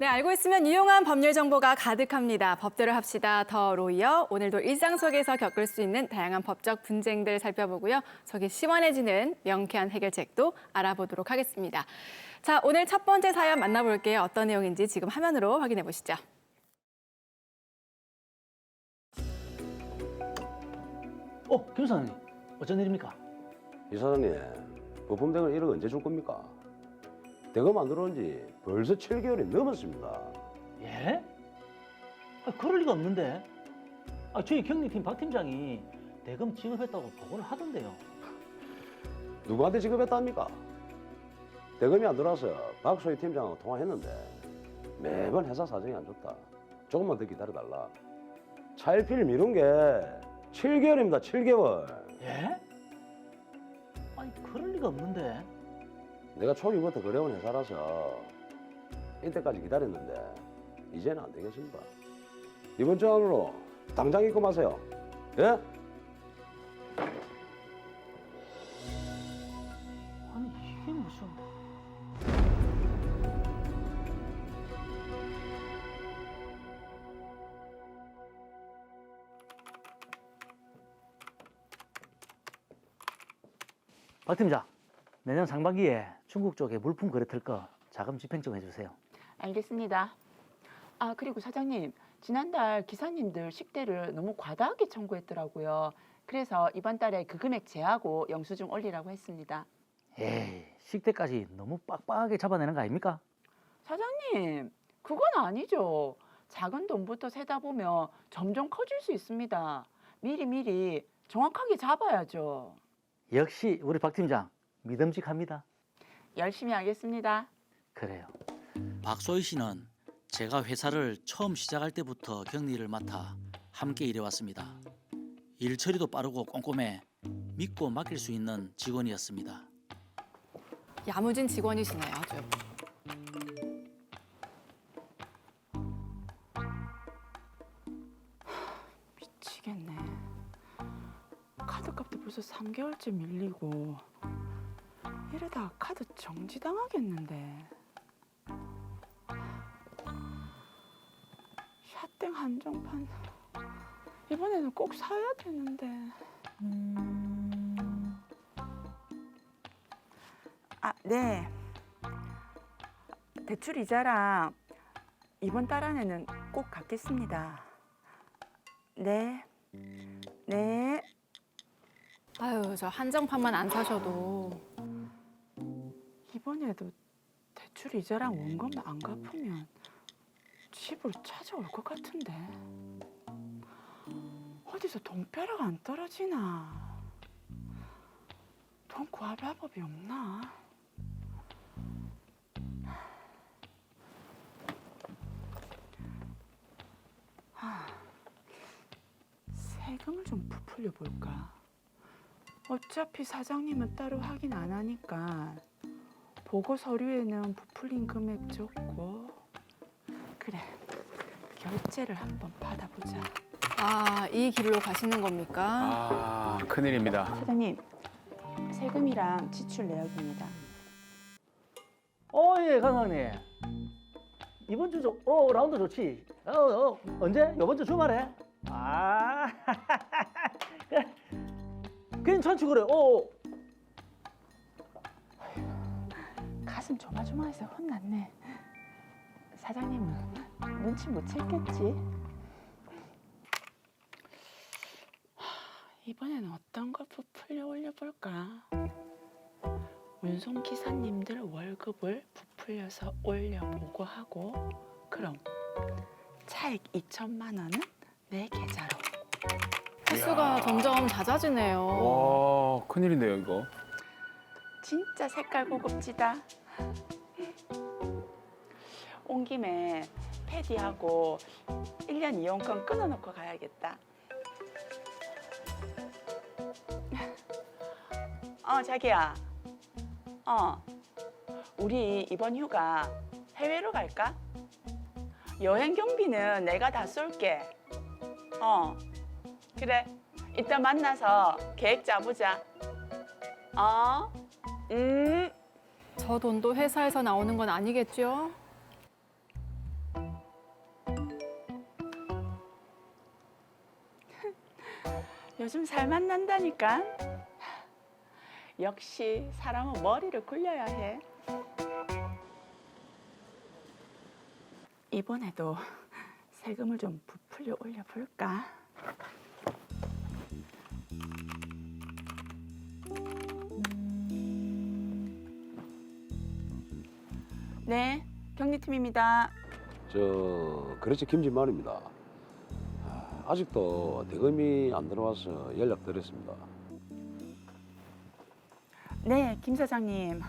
알고 있으면 유용한 법률 정보가 가득합니다. 법대로 합시다. 더 로이어. 오늘도 일상 속에서 겪을 수 있는 다양한 법적 분쟁들 살펴보고요. 속이 시원해지는 명쾌한 해결책도 알아보도록 하겠습니다. 자, 오늘 첫 번째 사연 만나볼게요. 어떤 내용인지 지금 화면으로 확인해 보시죠. 김 사장님, 어쩐 일입니까? 이 사장님, 부품대금 1억 언제 줄 겁니까? 대금 안 들어온 지 벌써 7개월이 넘었습니다. 예? 그럴 리가 없는데. 저희 경리팀 박 팀장이 대금 지급했다고 보고를 하던데요. 누구한테 지급했답니까? 대금이 안 들어와서 박소희 팀장하고 통화했는데 매번 회사 사정이 안 좋다. 조금만 더 기다려달라. 차일피일 미룬 게 7개월입니다, 7개월. 예? 그럴 리가 없는데. 내가 초기부터 그래온 회사라서 이때까지 기다렸는데 이제는 안 되겠습니다. 이번 주 안으로 당장 입금하세요. 예? 아니, 이게 무슨... 박 팀장, 내년 상반기에 중국 쪽에 물품 거래될 거 자금 집행 좀 해주세요. 알겠습니다. 그리고 사장님, 지난달 기사님들 식대를 너무 과다하게 청구했더라고요. 그래서 이번 달에 그 금액 제하고 영수증 올리라고 했습니다. 에이, 식대까지 너무 빡빡하게 잡아내는 거 아닙니까? 사장님, 그건 아니죠. 작은 돈부터 세다 보면 점점 커질 수 있습니다. 미리 정확하게 잡아야죠. 역시 우리 박 팀장 믿음직합니다. 열심히 하겠습니다. 그래요. 박소희 씨는 제가 회사를 처음 시작할 때부터 격리를 맡아 함께 일해왔습니다. 일 처리도 빠르고 꼼꼼해 믿고 맡길 수 있는 직원이었습니다. 야무진 직원이시네요, 아주. 미치겠네. 카드값도 벌써 3개월째 밀리고 이러다가 카드 정지당하겠는데. 샷땡 한정판 이번에는 꼭 사야 되는데. 네. 대출 이자랑 이번 달 안에는 꼭 갚겠습니다. 네. 아유, 저 한정판만 안 사셔도. 이번에도 대출 이자랑 원금 안 갚으면 집으로 찾아올 것 같은데. 어디서 돈벼락 안 떨어지나. 돈 구할 방법이 없나. 세금을 좀 부풀려 볼까. 어차피 사장님은 따로 확인 안 하니까 보고 서류에는 부풀린 금액 적고. 그래, 결제를 한번 받아보자. 이 길로 가시는 겁니까? 큰일입니다. 사장님, 세금이랑 지출 내역입니다. 예, 강강님. 이번 주 라운드 좋지. 언제? 이번 주 주말에? 괜찮지 그래. 가슴 조마조마해서 혼났네. 사장님은 눈치 못 챘겠지? 이번에는 어떤 걸 부풀려 올려볼까? 운송기사님들 월급을 부풀려서 올려보고 하고, 그럼 차액 2천만 원은 내 계좌로. 횟수가 점점 잦아지네요. 와, 큰일인데요, 이거. 진짜 색깔 고급지다. 온 김에 패디하고 1년 이용권 끊어놓고 가야겠다. 자기야. 우리 이번 휴가 해외로 갈까? 여행 경비는 내가 다 쏠게. 그래. 이따 만나서 계획 짜보자. 저 돈도 회사에서 나오는 건 아니겠죠? 요즘 살만 난다니까. 역시 사람은 머리를 굴려야 해. 이번에도 세금을 좀 부풀려 올려볼까? 네, 경리팀입니다. 그렇지 김진만입니다. 아직도 대금이 안 들어와서 연락드렸습니다. 네, 김 사장님.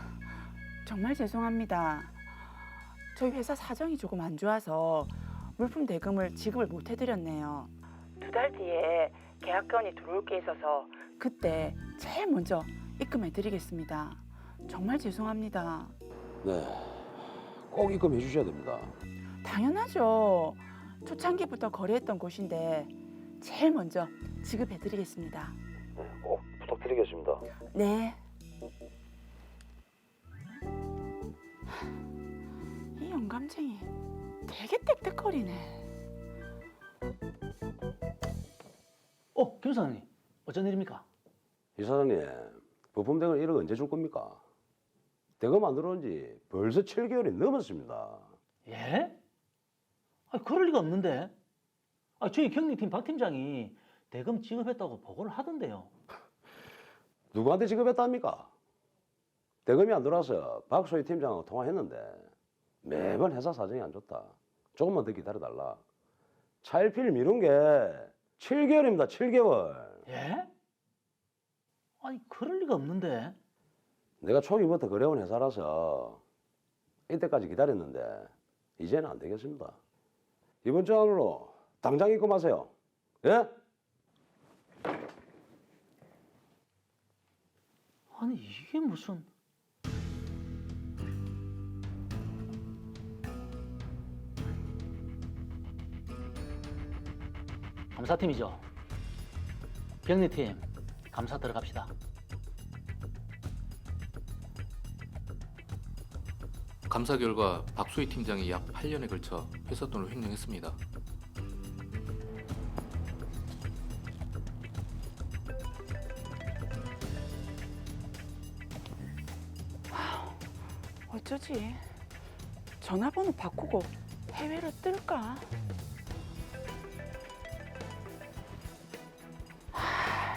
정말 죄송합니다. 저희 회사 사정이 조금 안 좋아서 물품 대금을 지급을 못 해드렸네요. 2달 뒤에 계약건이 들어올 게 있어서 그때 제일 먼저 입금해드리겠습니다. 정말 죄송합니다. 네, 꼭 입금해 주셔야 됩니다. 당연하죠. 초창기부터 거래했던 곳인데 제일 먼저 지급해드리겠습니다. 네, 꼭 부탁드리겠습니다. 네. 이 영감쟁이 되게 땡땡거리네. 김 사장님, 어쩐 일입니까? 이 사장님, 부품 대금 1억 언제 줄 겁니까? 대금 안 들어온 지 벌써 7개월이 넘었습니다. 예? 그럴 리가 없는데. 저희 경리팀 박 팀장이 대금 지급했다고 보고를 하던데요. 누구한테 지급했답니까? 대금이 안 들어와서 박소희 팀장하고 통화했는데 매번 회사 사정이 안 좋다. 조금만 더 기다려달라. 차일피일 미룬 게 7개월입니다. 7개월. 예? 그럴 리가 없는데. 내가 초기부터 그래온 회사라서 이때까지 기다렸는데 이제는 안 되겠습니다. 이번 주 안으로 당장 입금하세요. 예? 이게 무슨... 감사팀이죠. 경리팀 감사 들어갑시다. 감사 결과 박소희 팀장이 약 8년에 걸쳐 회사 돈을 횡령했습니다. 어쩌지? 전화번호 바꾸고 해외로 뜰까? 하...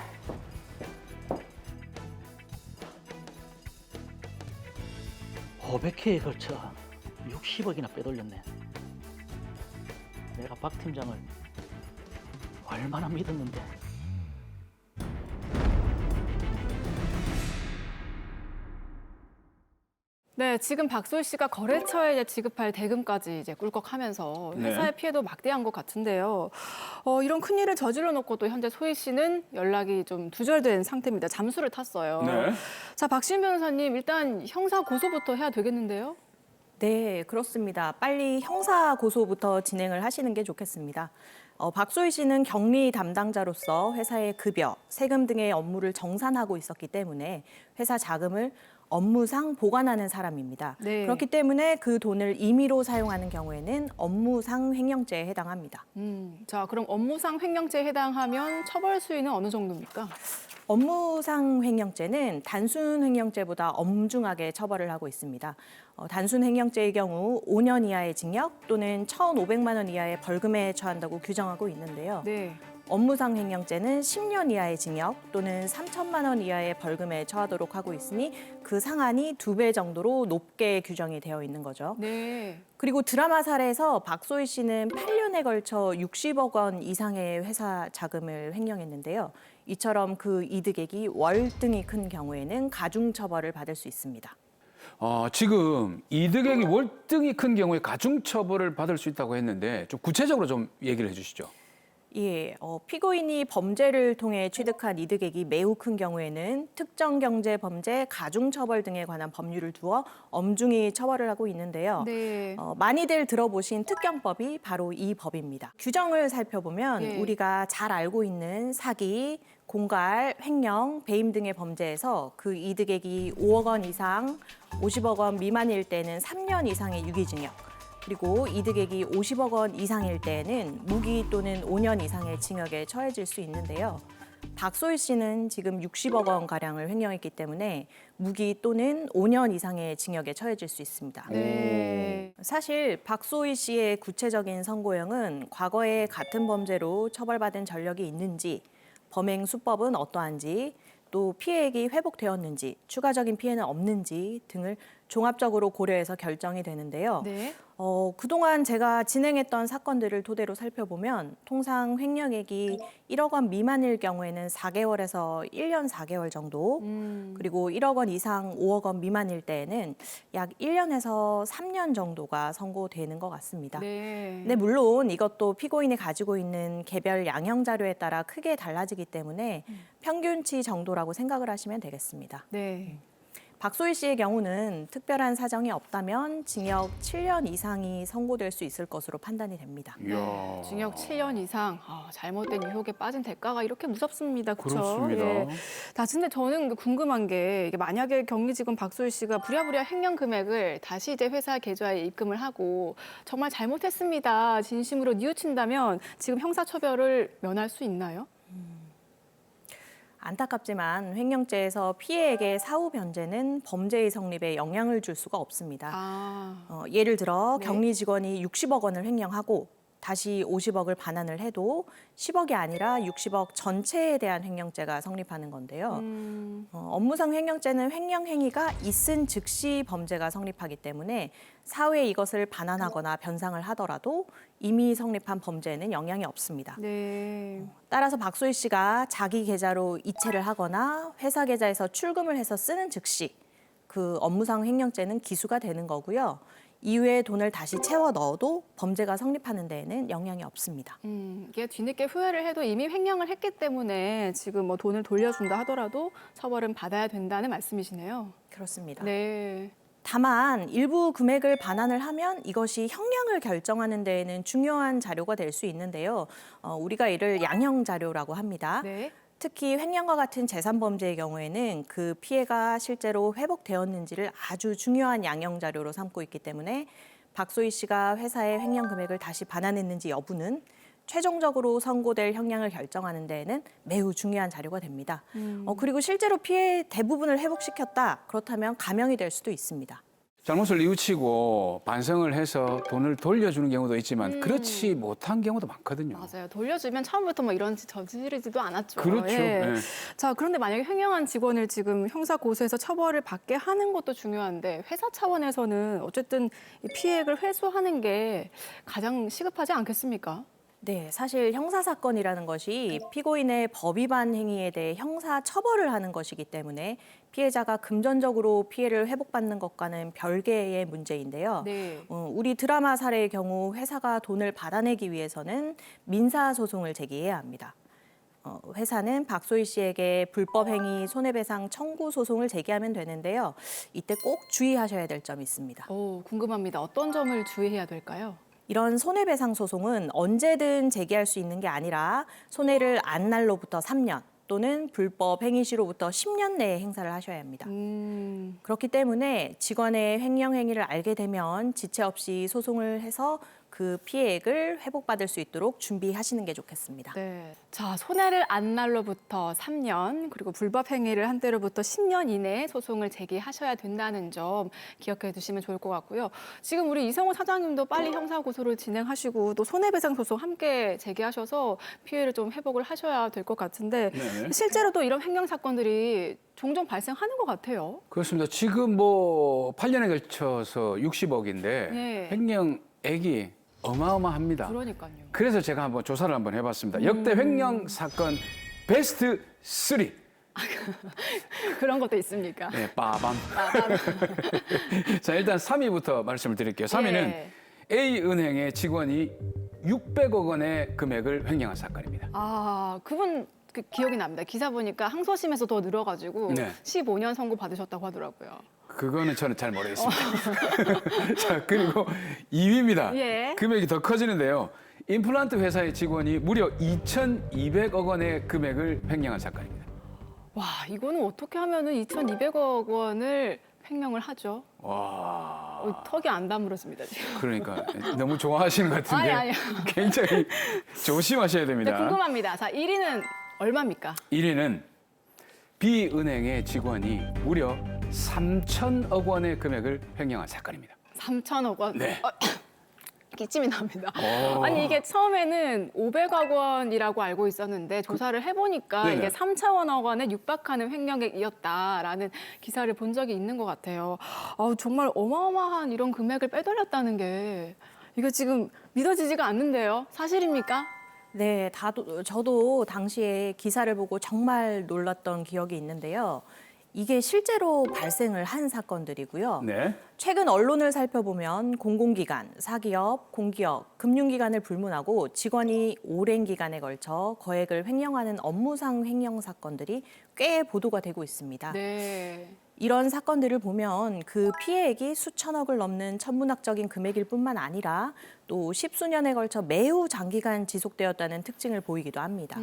500회에 걸쳐 60억이나 빼돌렸네. 내가 박 팀장을 얼마나 믿었는데. 네, 지금 박소희 씨가 거래처에 이제 지급할 대금까지 이제 꿀꺽하면서 네. 회사의 피해도 막대한 것 같은데요. 이런 큰 일을 저질러 놓고도 현재 소희 씨는 연락이 좀 두절된 상태입니다. 잠수를 탔어요. 네. 자, 박신 변호사님, 일단 형사 고소부터 해야 되겠는데요? 네, 그렇습니다. 빨리 형사 고소부터 진행을 하시는 게 좋겠습니다. 박소희 씨는 격리 담당자로서 회사의 급여, 세금 등의 업무를 정산하고 있었기 때문에 회사 자금을 업무상 보관하는 사람입니다. 네. 그렇기 때문에 그 돈을 임의로 사용하는 경우에는 업무상 횡령죄에 해당합니다. 자, 그럼 업무상 횡령죄에 해당하면 처벌 수위는 어느 정도입니까? 업무상 횡령죄는 단순 횡령죄보다 엄중하게 처벌을 하고 있습니다. 단순 횡령죄의 경우 5년 이하의 징역 또는 1,500만 원 이하의 벌금에 처한다고 규정하고 있는데요. 네. 업무상 횡령죄는 10년 이하의 징역 또는 3천만 원 이하의 벌금에 처하도록 하고 있으니 그 상한이 2배 정도로 높게 규정이 되어 있는 거죠. 네. 그리고 드라마 사례에서 박소희 씨는 8년에 걸쳐 60억 원 이상의 회사 자금을 횡령했는데요. 이처럼 그 이득액이 월등히 큰 경우에는 가중처벌을 받을 수 있습니다. 지금 이득액이 월등히 큰 경우에 가중처벌을 받을 수 있다고 했는데 좀 구체적으로 좀 얘기를 해주시죠. 예, 피고인이 범죄를 통해 취득한 이득액이 매우 큰 경우에는 특정경제범죄, 가중처벌 등에 관한 법률을 두어 엄중히 처벌을 하고 있는데요. 네. 많이들 들어보신 특경법이 바로 이 법입니다. 규정을 살펴보면 예. 우리가 잘 알고 있는 사기, 공갈, 횡령, 배임 등의 범죄에서 그 이득액이 5억 원 이상, 50억 원 미만일 때는 3년 이상의 유기징역, 그리고 이득액이 50억 원 이상일 때에는 무기 또는 5년 이상의 징역에 처해질 수 있는데요. 박소희 씨는 지금 60억 원 가량을 횡령했기 때문에 무기 또는 5년 이상의 징역에 처해질 수 있습니다. 네. 사실 박소희 씨의 구체적인 선고형은 과거에 같은 범죄로 처벌받은 전력이 있는지, 범행 수법은 어떠한지, 또 피해액이 회복되었는지, 추가적인 피해는 없는지 등을 종합적으로 고려해서 결정이 되는데요. 네. 그동안 제가 진행했던 사건들을 토대로 살펴보면 통상 횡령액이 1억 원 미만일 경우에는 4개월에서 1년 4개월 정도, 그리고 1억 원 이상 5억 원 미만일 때에는 약 1년에서 3년 정도가 선고되는 것 같습니다. 네. 네, 물론 이것도 피고인이 가지고 있는 개별 양형 자료에 따라 크게 달라지기 때문에 평균치 정도라고 생각을 하시면 되겠습니다. 네. 박소희 씨의 경우는 특별한 사정이 없다면 징역 7년 이상이 선고될 수 있을 것으로 판단이 됩니다. 이야. 징역 7년 이상. 잘못된 유혹에 빠진 대가가 이렇게 무섭습니다. 그렇죠? 그렇습니다. 자, 근데 저는 궁금한 게 이게 만약에 경리지검 박소희 씨가 부랴부랴 횡령 금액을 다시 이제 회사 계좌에 입금을 하고 정말 잘못했습니다. 진심으로 뉘우친다면 지금 형사처벌을 면할 수 있나요? 안타깝지만 횡령죄에서 피해액의 사후 변제는 범죄의 성립에 영향을 줄 수가 없습니다. 예를 들어 네. 경리 직원이 60억 원을 횡령하고 다시 50억을 반환을 해도 10억이 아니라 60억 전체에 대한 횡령죄가 성립하는 건데요. 업무상 횡령죄는 횡령 행위가 있은 즉시 범죄가 성립하기 때문에 사후에 이것을 반환하거나 변상을 하더라도 이미 성립한 범죄에는 영향이 없습니다. 네. 따라서 박소희 씨가 자기 계좌로 이체를 하거나 회사 계좌에서 출금을 해서 쓰는 즉시 그 업무상 횡령죄는 기수가 되는 거고요. 이후에 돈을 다시 채워 넣어도 범죄가 성립하는 데에는 영향이 없습니다. 이게 뒤늦게 후회를 해도 이미 횡령을 했기 때문에 지금 뭐 돈을 돌려준다 하더라도 처벌은 받아야 된다는 말씀이시네요. 그렇습니다. 네. 다만 일부 금액을 반환을 하면 이것이 형량을 결정하는 데에는 중요한 자료가 될 수 있는데요. 우리가 이를 양형 자료라고 합니다. 네. 특히 횡령과 같은 재산 범죄의 경우에는 그 피해가 실제로 회복되었는지를 아주 중요한 양형 자료로 삼고 있기 때문에 박소희 씨가 회사에 횡령 금액을 다시 반환했는지 여부는 최종적으로 선고될 형량을 결정하는 데에는 매우 중요한 자료가 됩니다. 그리고 실제로 피해 대부분을 회복시켰다. 그렇다면 감형이 될 수도 있습니다. 잘못을 뉘우치고 반성을 해서 돈을 돌려주는 경우도 있지만 그렇지 못한 경우도 많거든요. 맞아요. 돌려주면 처음부터 뭐 이런 짓 저지르지도 않았죠. 그렇죠. 예. 네. 자, 그런데 만약에 횡령한 직원을 지금 형사 고소해서 처벌을 받게 하는 것도 중요한데 회사 차원에서는 어쨌든 이 피해액을 회수하는 게 가장 시급하지 않겠습니까? 네, 사실 형사 사건이라는 것이 피고인의 법 위반 행위에 대해 형사 처벌을 하는 것이기 때문에 피해자가 금전적으로 피해를 회복받는 것과는 별개의 문제인데요. 네. 우리 드라마 사례의 경우 회사가 돈을 받아내기 위해서는 민사 소송을 제기해야 합니다. 회사는 박소희 씨에게 불법 행위 손해배상 청구 소송을 제기하면 되는데요. 이때 꼭 주의하셔야 될 점이 있습니다. 궁금합니다. 어떤 점을 주의해야 될까요? 이런 손해배상 소송은 언제든 제기할 수 있는 게 아니라 손해를 안 날로부터 3년 또는 불법 행위 시로부터 10년 내에 행사를 하셔야 합니다. 그렇기 때문에 직원의 횡령 행위를 알게 되면 지체 없이 소송을 해서 그 피해액을 회복받을 수 있도록 준비하시는 게 좋겠습니다. 네. 자, 손해를 안 날로부터 3년, 그리고 불법 행위를 한 때로부터 10년 이내에 소송을 제기하셔야 된다는 점 기억해 두시면 좋을 것 같고요. 지금 우리 이성호 사장님도 빨리 형사 고소를 진행하시고 또 손해배상 소송 함께 제기하셔서 피해를 좀 회복을 하셔야 될 것 같은데 네. 실제로도 이런 횡령 사건들이 종종 발생하는 것 같아요. 그렇습니다. 지금 뭐 8년에 걸쳐서 60억인데 네. 횡령액이 어마어마합니다. 그러니까요. 그래서 제가 한번 조사를 한번 해봤습니다. 역대 횡령 사건 베스트 3. 그런 것도 있습니까? 네, 빠밤. 자, 일단 3위부터 말씀을 드릴게요. 3위는 예. A은행의 직원이 600억 원의 금액을 횡령한 사건입니다. 그분 기억이 납니다. 기사 보니까 항소심에서 더 늘어가지고 네. 15년 선고 받으셨다고 하더라고요. 그거는 저는 잘 모르겠습니다. 자, 그리고 2위입니다. 예. 금액이 더 커지는데요. 임플란트 회사의 직원이 무려 2,200억 원의 금액을 횡령한 사건입니다. 와, 이거는 어떻게 하면은 2,200억 원을 횡령을 하죠? 와, 턱이 안 다물어집니다, 지금. 그러니까 너무 좋아하시는 것 같은데 아니. 굉장히 조심하셔야 네, 됩니다. 궁금합니다. 자, 1위는 얼마입니까? 1위는 B은행의 직원이 무려 3천억 원의 금액을 횡령한 사건입니다. 3천억 원. 네. 기침이 납니다. 아니 이게 처음에는 500억 원이라고 알고 있었는데 조사를 해보니까 네네. 이게 3천억 원에 육박하는 횡령액이었다라는 기사를 본 적이 있는 것 같아요. 정말 어마어마한 이런 금액을 빼돌렸다는 게 이거 지금 믿어지지가 않는데요. 사실입니까? 네, 저도 당시에 기사를 보고 정말 놀랐던 기억이 있는데요. 이게 실제로 발생을 한 사건들이고요. 네. 최근 언론을 살펴보면 공공기관, 사기업, 공기업, 금융기관을 불문하고 직원이 오랜 기간에 걸쳐 거액을 횡령하는 업무상 횡령 사건들이 꽤 보도가 되고 있습니다. 네. 이런 사건들을 보면 그 피해액이 수천억을 넘는 천문학적인 금액일 뿐만 아니라 또 십수년에 걸쳐 매우 장기간 지속되었다는 특징을 보이기도 합니다.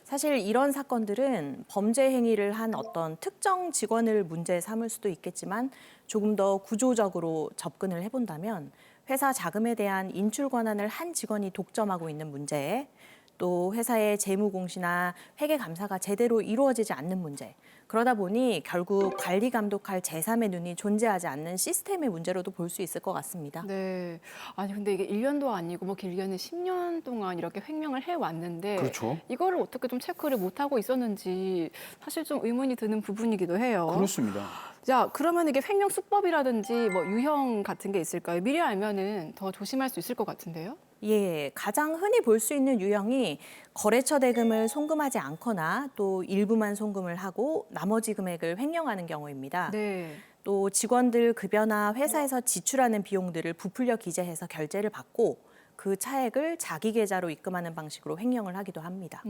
사실 이런 사건들은 범죄 행위를 한 어떤 특정 직원을 문제 삼을 수도 있겠지만 조금 더 구조적으로 접근을 해본다면 회사 자금에 대한 인출 권한을 한 직원이 독점하고 있는 문제, 또 회사의 재무 공시나 회계 감사가 제대로 이루어지지 않는 문제, 그러다 보니 결국 관리 감독할 제3의 눈이 존재하지 않는 시스템의 문제로도 볼 수 있을 것 같습니다. 네. 아니 근데 이게 1년도 아니고 뭐 길게는 10년 동안 이렇게 횡령을 해왔는데 그렇죠. 이거를 어떻게 좀 체크를 못하고 있었는지 사실 좀 의문이 드는 부분이기도 해요. 그렇습니다. 자, 그러면 이게 횡령 수법이라든지 뭐 유형 같은 게 있을까요? 미리 알면은 더 조심할 수 있을 것 같은데요? 예, 가장 흔히 볼 수 있는 유형이 거래처 대금을 송금하지 않거나 또 일부만 송금을 하고 나머지 금액을 횡령하는 경우입니다. 네. 또 직원들 급여나 회사에서 지출하는 비용들을 부풀려 기재해서 결제를 받고 그 차액을 자기 계좌로 입금하는 방식으로 횡령을 하기도 합니다.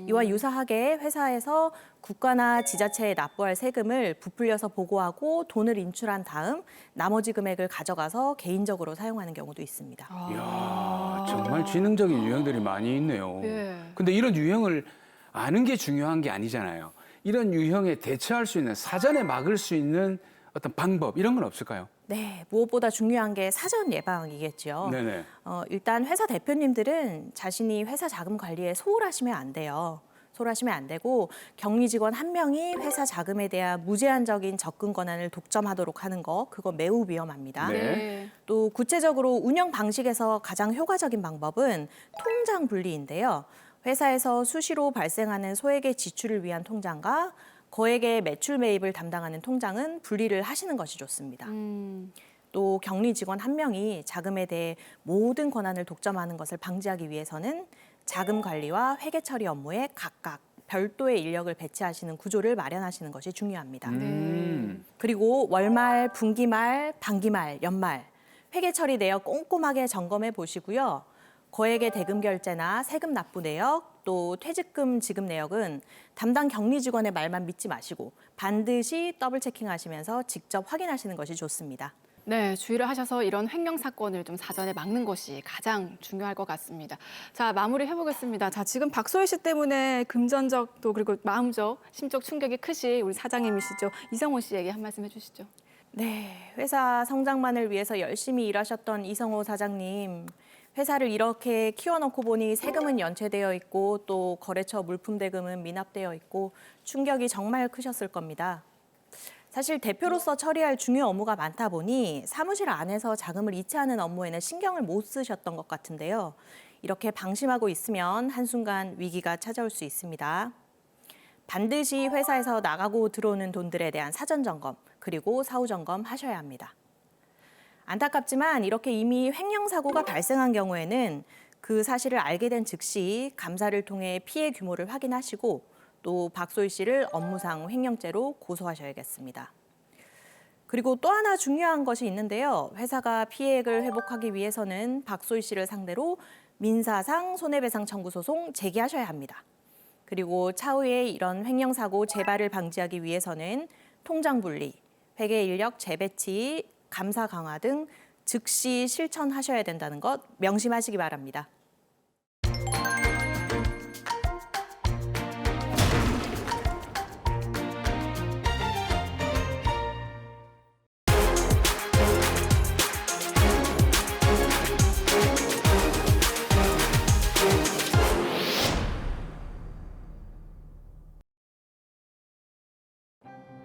이와 유사하게 회사에서 국가나 지자체에 납부할 세금을 부풀려서 보고하고 돈을 인출한 다음 나머지 금액을 가져가서 개인적으로 사용하는 경우도 있습니다. 이야, 정말 지능적인 유형들이 많이 있네요. 예. 근데 이런 유형을 아는 게 중요한 게 아니잖아요. 이런 유형에 대처할 수 있는, 사전에 막을 수 있는 어떤 방법, 이런 건 없을까요? 네, 무엇보다 중요한 게 사전 예방이겠죠. 네네. 일단 회사 대표님들은 자신이 회사 자금 관리에 소홀하시면 안 돼요. 소홀하시면 안 되고 격리 직원 한 명이 회사 자금에 대한 무제한적인 접근 권한을 독점하도록 하는 거, 그거 매우 위험합니다. 네. 또 구체적으로 운영 방식에서 가장 효과적인 방법은 통장 분리인데요. 회사에서 수시로 발생하는 소액의 지출을 위한 통장과 거액의 매출 매입을 담당하는 통장은 분리를 하시는 것이 좋습니다. 또 격리 직원 한 명이 자금에 대해 모든 권한을 독점하는 것을 방지하기 위해서는 자금 관리와 회계 처리 업무에 각각 별도의 인력을 배치하시는 구조를 마련하시는 것이 중요합니다. 그리고 월말, 분기말, 반기말, 연말 회계 처리 내역 꼼꼼하게 점검해 보시고요. 거액의 대금 결제나 세금 납부 내역, 또 퇴직금 지급 내역은 담당 격리 직원의 말만 믿지 마시고 반드시 더블 체킹하시면서 직접 확인하시는 것이 좋습니다. 네, 주의를 하셔서 이런 횡령 사건을 좀 사전에 막는 것이 가장 중요할 것 같습니다. 자, 마무리 해보겠습니다. 자, 지금 박소희 씨 때문에 금전적 또 그리고 마음적, 심적 충격이 크시 우리 사장님이시죠. 이성호 씨에게 한 말씀 해주시죠. 네, 회사 성장만을 위해서 열심히 일하셨던 이성호 사장님. 회사를 이렇게 키워놓고 보니 세금은 연체되어 있고 또 거래처 물품 대금은 미납되어 있고 충격이 정말 크셨을 겁니다. 사실 대표로서 처리할 중요 업무가 많다 보니 사무실 안에서 자금을 이체하는 업무에는 신경을 못 쓰셨던 것 같은데요. 이렇게 방심하고 있으면 한순간 위기가 찾아올 수 있습니다. 반드시 회사에서 나가고 들어오는 돈들에 대한 사전 점검 그리고 사후 점검 하셔야 합니다. 안타깝지만 이렇게 이미 횡령 사고가 발생한 경우에는 그 사실을 알게 된 즉시 감사를 통해 피해 규모를 확인하시고 또 박소희 씨를 업무상 횡령죄로 고소하셔야겠습니다. 그리고 또 하나 중요한 것이 있는데요. 회사가 피해액을 회복하기 위해서는 박소희 씨를 상대로 민사상 손해배상 청구 소송 제기하셔야 합니다. 그리고 차후에 이런 횡령 사고 재발을 방지하기 위해서는 통장 분리, 회계 인력 재배치, 감사 강화 등 즉시 실천하셔야 된다는 것 명심하시기 바랍니다.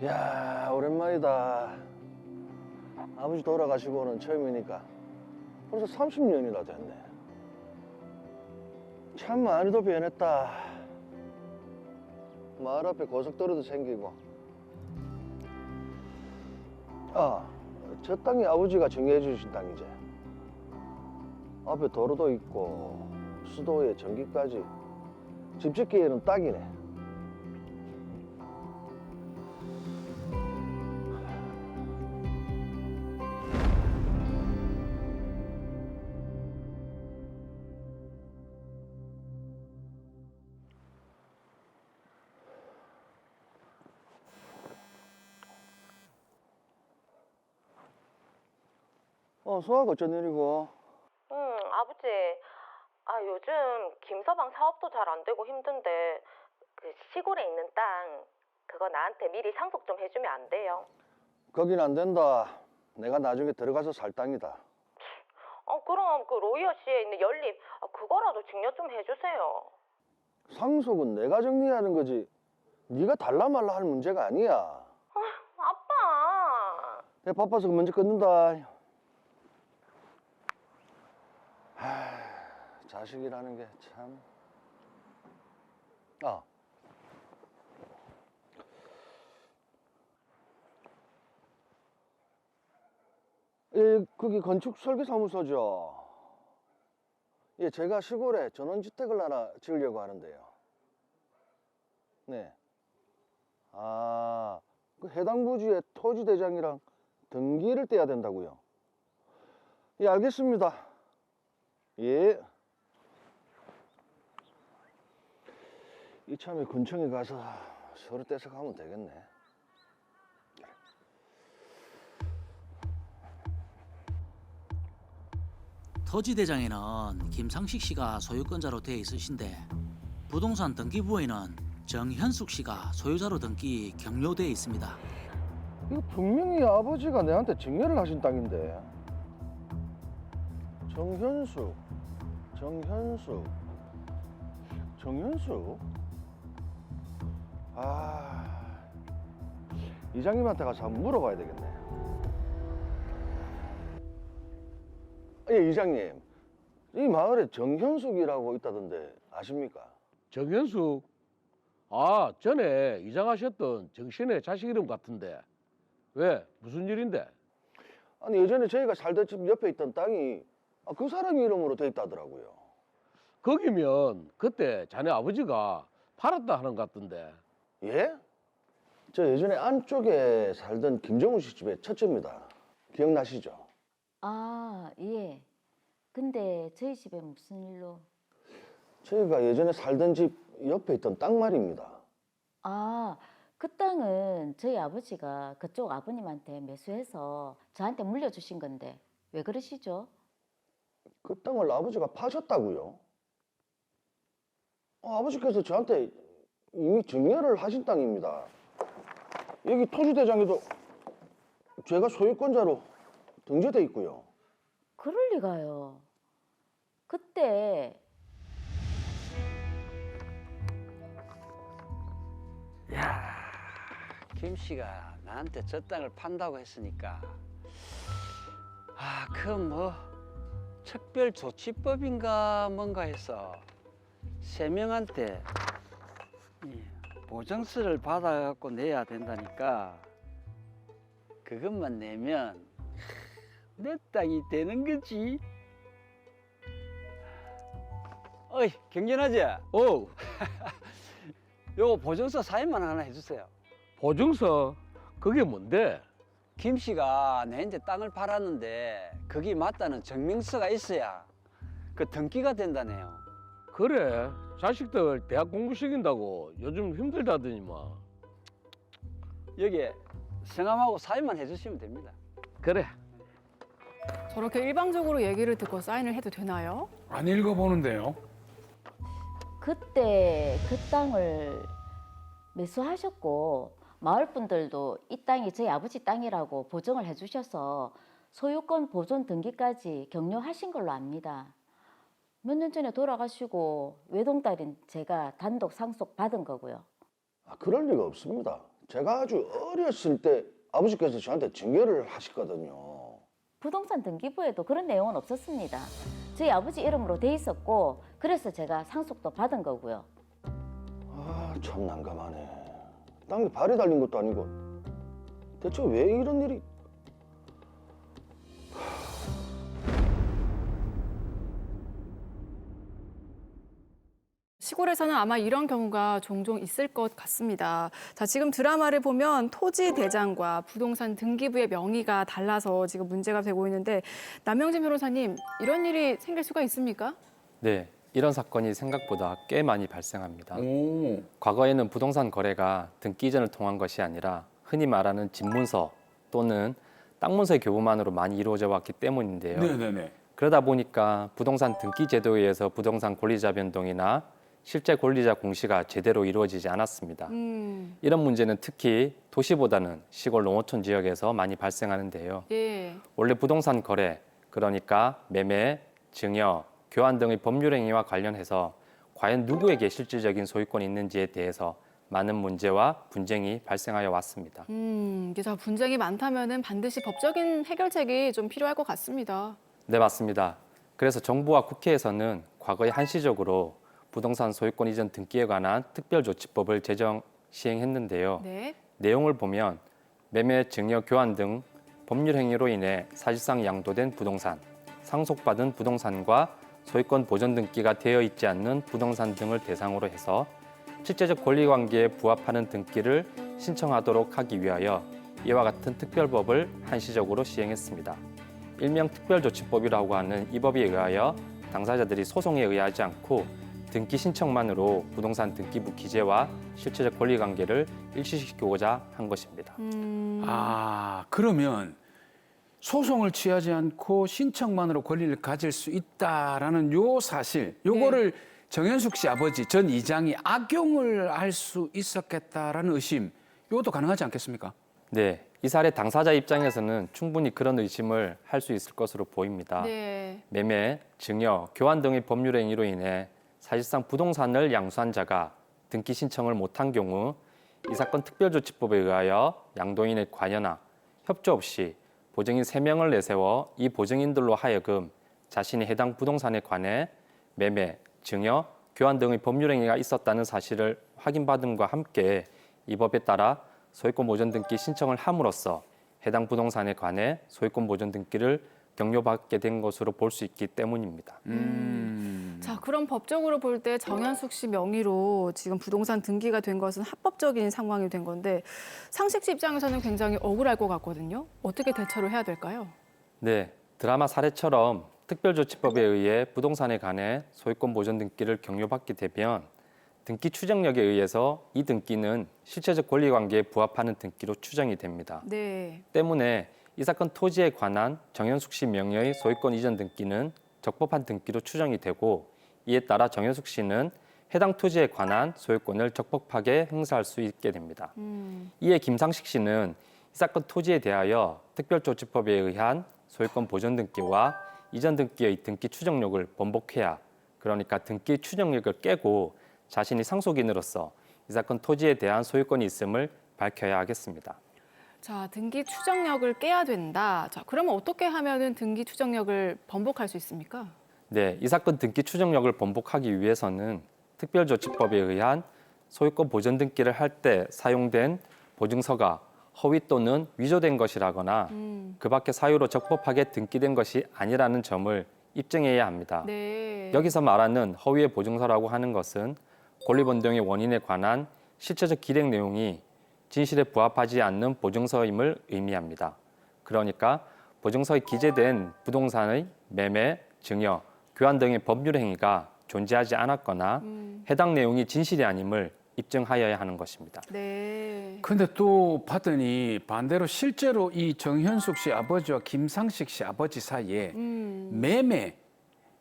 야, 오랜만이다. 아버지 돌아가시고는 처음이니까 벌써 30년이나 됐네. 참 많이도 변했다. 마을 앞에 고속도로도 생기고. 아, 저 땅이 아버지가 정리해 주신 땅이지. 앞에 도로도 있고 수도에 전기까지. 집 짓기에는 딱이네. 수학 어쩐 일이고? 아버지. 요즘 김서방 사업도 잘 안 되고 힘든데 그 시골에 있는 땅 그거 나한테 미리 상속 좀 해주면 안 돼요? 거긴 안 된다. 내가 나중에 들어가서 살 땅이다. 그럼 그 로이어시에 있는 연립 그거라도 증여 좀 해주세요. 상속은 내가 정리하는 거지. 네가 달라 말라 할 문제가 아니야. 아빠. 내가 바빠서 먼저 끊는다. 자식이라는 게 참. 예, 거기 건축 설계 사무소죠. 예, 제가 시골에 전원주택을 하나 지으려고 하는데요. 네. 그 해당 부지의 토지대장이랑 등기를 떼야 된다고요. 예, 알겠습니다. 예. 이참에 군청에 가서 서류 떼서 가면 되겠네. 토지대장에는 김상식 씨가 소유권자로 되어 있으신데 부동산 등기부에는 정현숙 씨가 소유자로 등기 경료되어 있습니다. 이거 분명히 아버지가 내한테 증여를 하신 땅인데. 정현숙. 이장님한테 가서 한번 물어봐야 되겠네. 예, 이장님. 이 마을에 정현숙이라고 있다던데 아십니까? 정현숙? 전에 이장하셨던 정신의 자식 이름 같은데. 왜? 무슨 일인데? 아니, 예전에 저희가 살던 집 옆에 있던 땅이 그 사람 이름으로 돼 있다더라고요. 거기면 그때 자네 아버지가 팔았다 하는 것 같던데. 예? 저 예전에 안쪽에 살던 김정우 씨 집의 첫째입니다. 기억나시죠? 예. 근데 저희 집에 무슨 일로? 저희가 예전에 살던 집 옆에 있던 땅 말입니다. 그 땅은 저희 아버지가 그쪽 아버님한테 매수해서 저한테 물려주신 건데 왜 그러시죠? 그 땅을 아버지가 파셨다고요? 아버지께서 저한테 이미 증여를 하신 땅입니다. 여기 토지대장에도 제가 소유권자로 등재돼 있고요. 그럴 리가요. 그때 김 씨가 나한테 저 땅을 판다고 했으니까 그 뭐 특별조치법인가 뭔가 해서 세 명한테 보증서를 받아갖고 내야 된다니까 그것만 내면 내 땅이 되는 거지. 어이, 경전하지? 요거 보증서 사인만 하나 해주세요. 보증서? 그게 뭔데? 김 씨가 내한테 땅을 팔았는데 그게 맞다는 증명서가 있어야 그 등기가 된다네요. 그래, 자식들 대학 공부시킨다고 요즘 힘들다더니만. 여기에 성함하고 사인만 해주시면 됩니다. 그래. 저렇게 일방적으로 얘기를 듣고 사인을 해도 되나요? 안 읽어보는데요. 그때 그 땅을 매수하셨고 마을 분들도 이 땅이 저희 아버지 땅이라고 보증을 해주셔서 소유권 보존 등기까지 격려하신 걸로 압니다. 몇 년 전에 돌아가시고 외동딸인 제가 단독 상속 받은 거고요. 그럴 리가 없습니다. 제가 아주 어렸을 때 아버지께서 저한테 증여를 하셨거든요. 부동산 등기부에도 그런 내용은 없었습니다. 저희 아버지 이름으로 돼 있었고 그래서 제가 상속도 받은 거고요. 아, 참 난감하네. 땅에 발이 달린 것도 아니고 대체 왜 이런 일이? 시골에서는 아마 이런 경우가 종종 있을 것 같습니다. 자, 지금 드라마를 보면 토지 대장과 부동산 등기부의 명의가 달라서 지금 문제가 되고 있는데 남영진 변호사님, 이런 일이 생길 수가 있습니까? 네, 이런 사건이 생각보다 꽤 많이 발생합니다. 오. 과거에는 부동산 거래가 등기 이전을 통한 것이 아니라 흔히 말하는 집문서 또는 땅문서의 교부만으로 많이 이루어져 왔기 때문인데요. 네네네. 그러다 보니까 부동산 등기 제도에 의해서 부동산 권리자 변동이나 실제 권리자 공시가 제대로 이루어지지 않았습니다. 이런 문제는 특히 도시보다는 시골 농어촌 지역에서 많이 발생하는데요. 예. 원래 부동산 거래, 그러니까 매매, 증여, 교환 등의 법률 행위와 관련해서 과연 누구에게 실질적인 소유권이 있는지에 대해서 많은 문제와 분쟁이 발생하여 왔습니다. 그래서 분쟁이 많다면은 반드시 법적인 해결책이 좀 필요할 것 같습니다. 네, 맞습니다. 그래서 정부와 국회에서는 과거에 한시적으로 부동산 소유권 이전 등기에 관한 특별조치법을 제정 시행했는데요. 네. 내용을 보면 매매, 증여, 교환 등 법률 행위로 인해 사실상 양도된 부동산, 상속받은 부동산과 소유권 보존 등기가 되어 있지 않는 부동산 등을 대상으로 해서 실제적 권리관계에 부합하는 등기를 신청하도록 하기 위하여 이와 같은 특별법을 한시적으로 시행했습니다. 일명 특별조치법이라고 하는 이 법에 의하여 당사자들이 소송에 의하지 않고 등기 신청만으로 부동산 등기부 기재와 실체적 권리관계를 일치시키고자 한 것입니다. 아, 그러면 소송을 취하지 않고 신청만으로 권리를 가질 수 있다라는 요 사실, 요거를 정현숙 씨 아버지 전 이장이 악용을 할 수 있었겠다라는 의심, 요것도 가능하지 않겠습니까? 네, 이 사례 당사자 입장에서는 충분히 그런 의심을 할 수 있을 것으로 보입니다. 네. 매매, 증여, 교환 등의 법률 행위로 인해 사실상 부동산을 양수한 자가 등기 신청을 못한 경우 이 사건 특별조치법에 의하여 양도인의 관여나 협조 없이 보증인 3명을 내세워 이 보증인들로 하여금 자신이 해당 부동산에 관해 매매, 증여, 교환 등의 법률 행위가 있었다는 사실을 확인받음과 함께 이 법에 따라 소유권 보존 등기 신청을 함으로써 해당 부동산에 관해 소유권 보존 등기를 격려받게 된 것으로 볼 수 있기 때문입니다. 자, 그럼 법적으로 볼 때 정현숙 씨 명의로 지금 부동산 등기가 된 것은 합법적인 상황이 된 건데 상식지 입장에서는 굉장히 억울할 것 같거든요. 어떻게 대처를 해야 될까요? 네, 드라마 사례처럼 특별조치법에 의해 부동산에 관해 소유권 보존 등기를 격려받게 되면 등기 추정력에 의해서 이 등기는 실체적 권리관계에 부합하는 등기로 추정이 됩니다. 네. 때문에 이 사건 토지에 관한 정현숙 씨 명의의 소유권 이전 등기는 적법한 등기로 추정이 되고 이에 따라 정현숙 씨는 해당 토지에 관한 소유권을 적법하게 행사할 수 있게 됩니다. 이에 김상식 씨는 이 사건 토지에 대하여 특별조치법에 의한 소유권 보존 등기와 이전 등기의 등기 추정력을 번복해야, 그러니까 등기 추정력을 깨고 자신이 상속인으로서 이 사건 토지에 대한 소유권이 있음을 밝혀야 하겠습니다. 자, 등기 추정력을 깨야 된다. 자, 그러면 어떻게 하면은 등기 추정력을 번복할 수 있습니까? 네, 이 사건 등기 추정력을 번복하기 위해서는 특별조치법에 의한 소유권 보존 등기를 할 때 사용된 보증서가 허위 또는 위조된 것이라거나 그 밖의 사유로 적법하게 등기된 것이 아니라는 점을 입증해야 합니다. 네. 여기서 말하는 허위의 보증서라고 하는 것은 권리변동의 원인에 관한 실체적 기록 내용이 진실에 부합하지 않는 보증서임을 의미합니다. 그러니까 보증서에 기재된 부동산의 매매, 증여, 교환 등의 법률 행위가 존재하지 않았거나 해당 내용이 진실이 아님을 입증하여야 하는 것입니다. 네. 근데 또 봤더니 반대로 실제로 이 정현숙 씨 아버지와 김상식 씨 아버지 사이에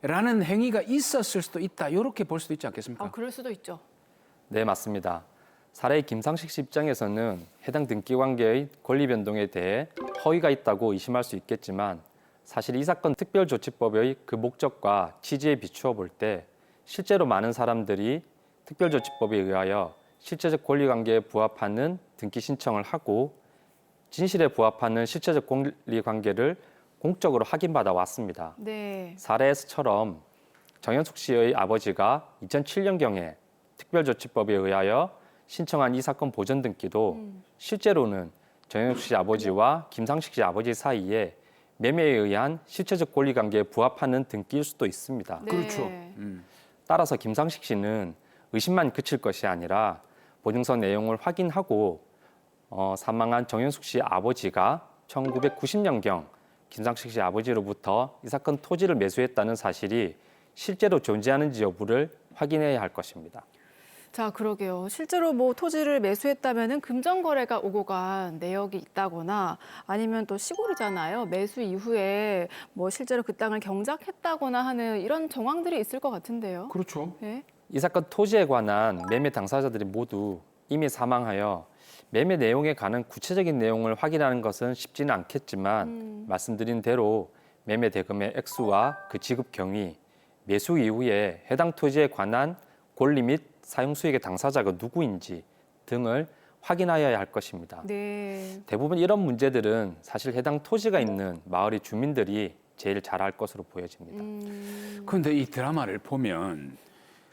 매매라는 행위가 있었을 수도 있다. 이렇게 볼 수도 있지 않겠습니까? 그럴 수도 있죠. 네, 맞습니다. 사례의 김상식 씨 입장에서는 해당 등기 관계의 권리 변동에 대해 허위가 있다고 의심할 수 있겠지만 사실 이 사건 특별조치법의 그 목적과 취지에 비추어 볼 때 실제로 많은 사람들이 특별조치법에 의하여 실체적 권리관계에 부합하는 등기 신청을 하고 진실에 부합하는 실체적 권리관계를 공적으로 확인받아 왔습니다. 네. 사례에서처럼 정현숙 씨의 아버지가 2007년경에 특별조치법에 의하여 신청한 이 사건 보전 등기도 실제로는 정현숙 씨 아버지와 김상식 씨 아버지 사이에 매매에 의한 실체적 권리관계에 부합하는 등기일 수도 있습니다. 네. 그렇죠. 따라서 김상식 씨는 의심만 그칠 것이 아니라 보증서 내용을 확인하고 사망한 정현숙 씨 아버지가 1990년경 김상식 씨 아버지로부터 이 사건 토지를 매수했다는 사실이 실제로 존재하는지 여부를 확인해야 할 것입니다. 자, 그러게요. 실제로 뭐 토지를 매수했다면은 금전 거래가 오고 간 내역이 있다거나 아니면 또 시골이잖아요. 매수 이후에 뭐 실제로 그 땅을 경작했다거나 하는 이런 정황들이 있을 것 같은데요. 그렇죠. 네. 이 사건 토지에 관한 매매 당사자들이 모두 이미 사망하여 매매 내용에 관한 구체적인 내용을 확인하는 것은 쉽지는 않겠지만 말씀드린 대로 매매 대금의 액수와 그 지급 경위, 매수 이후에 해당 토지에 관한 권리 및 사용 수익의 당사자가 누구인지 등을 확인하여야 할 것입니다. 네. 대부분 이런 문제들은 사실 해당 토지가 있는 마을의 주민들이 제일 잘 알 것으로 보여집니다. 그런데 이 드라마를 보면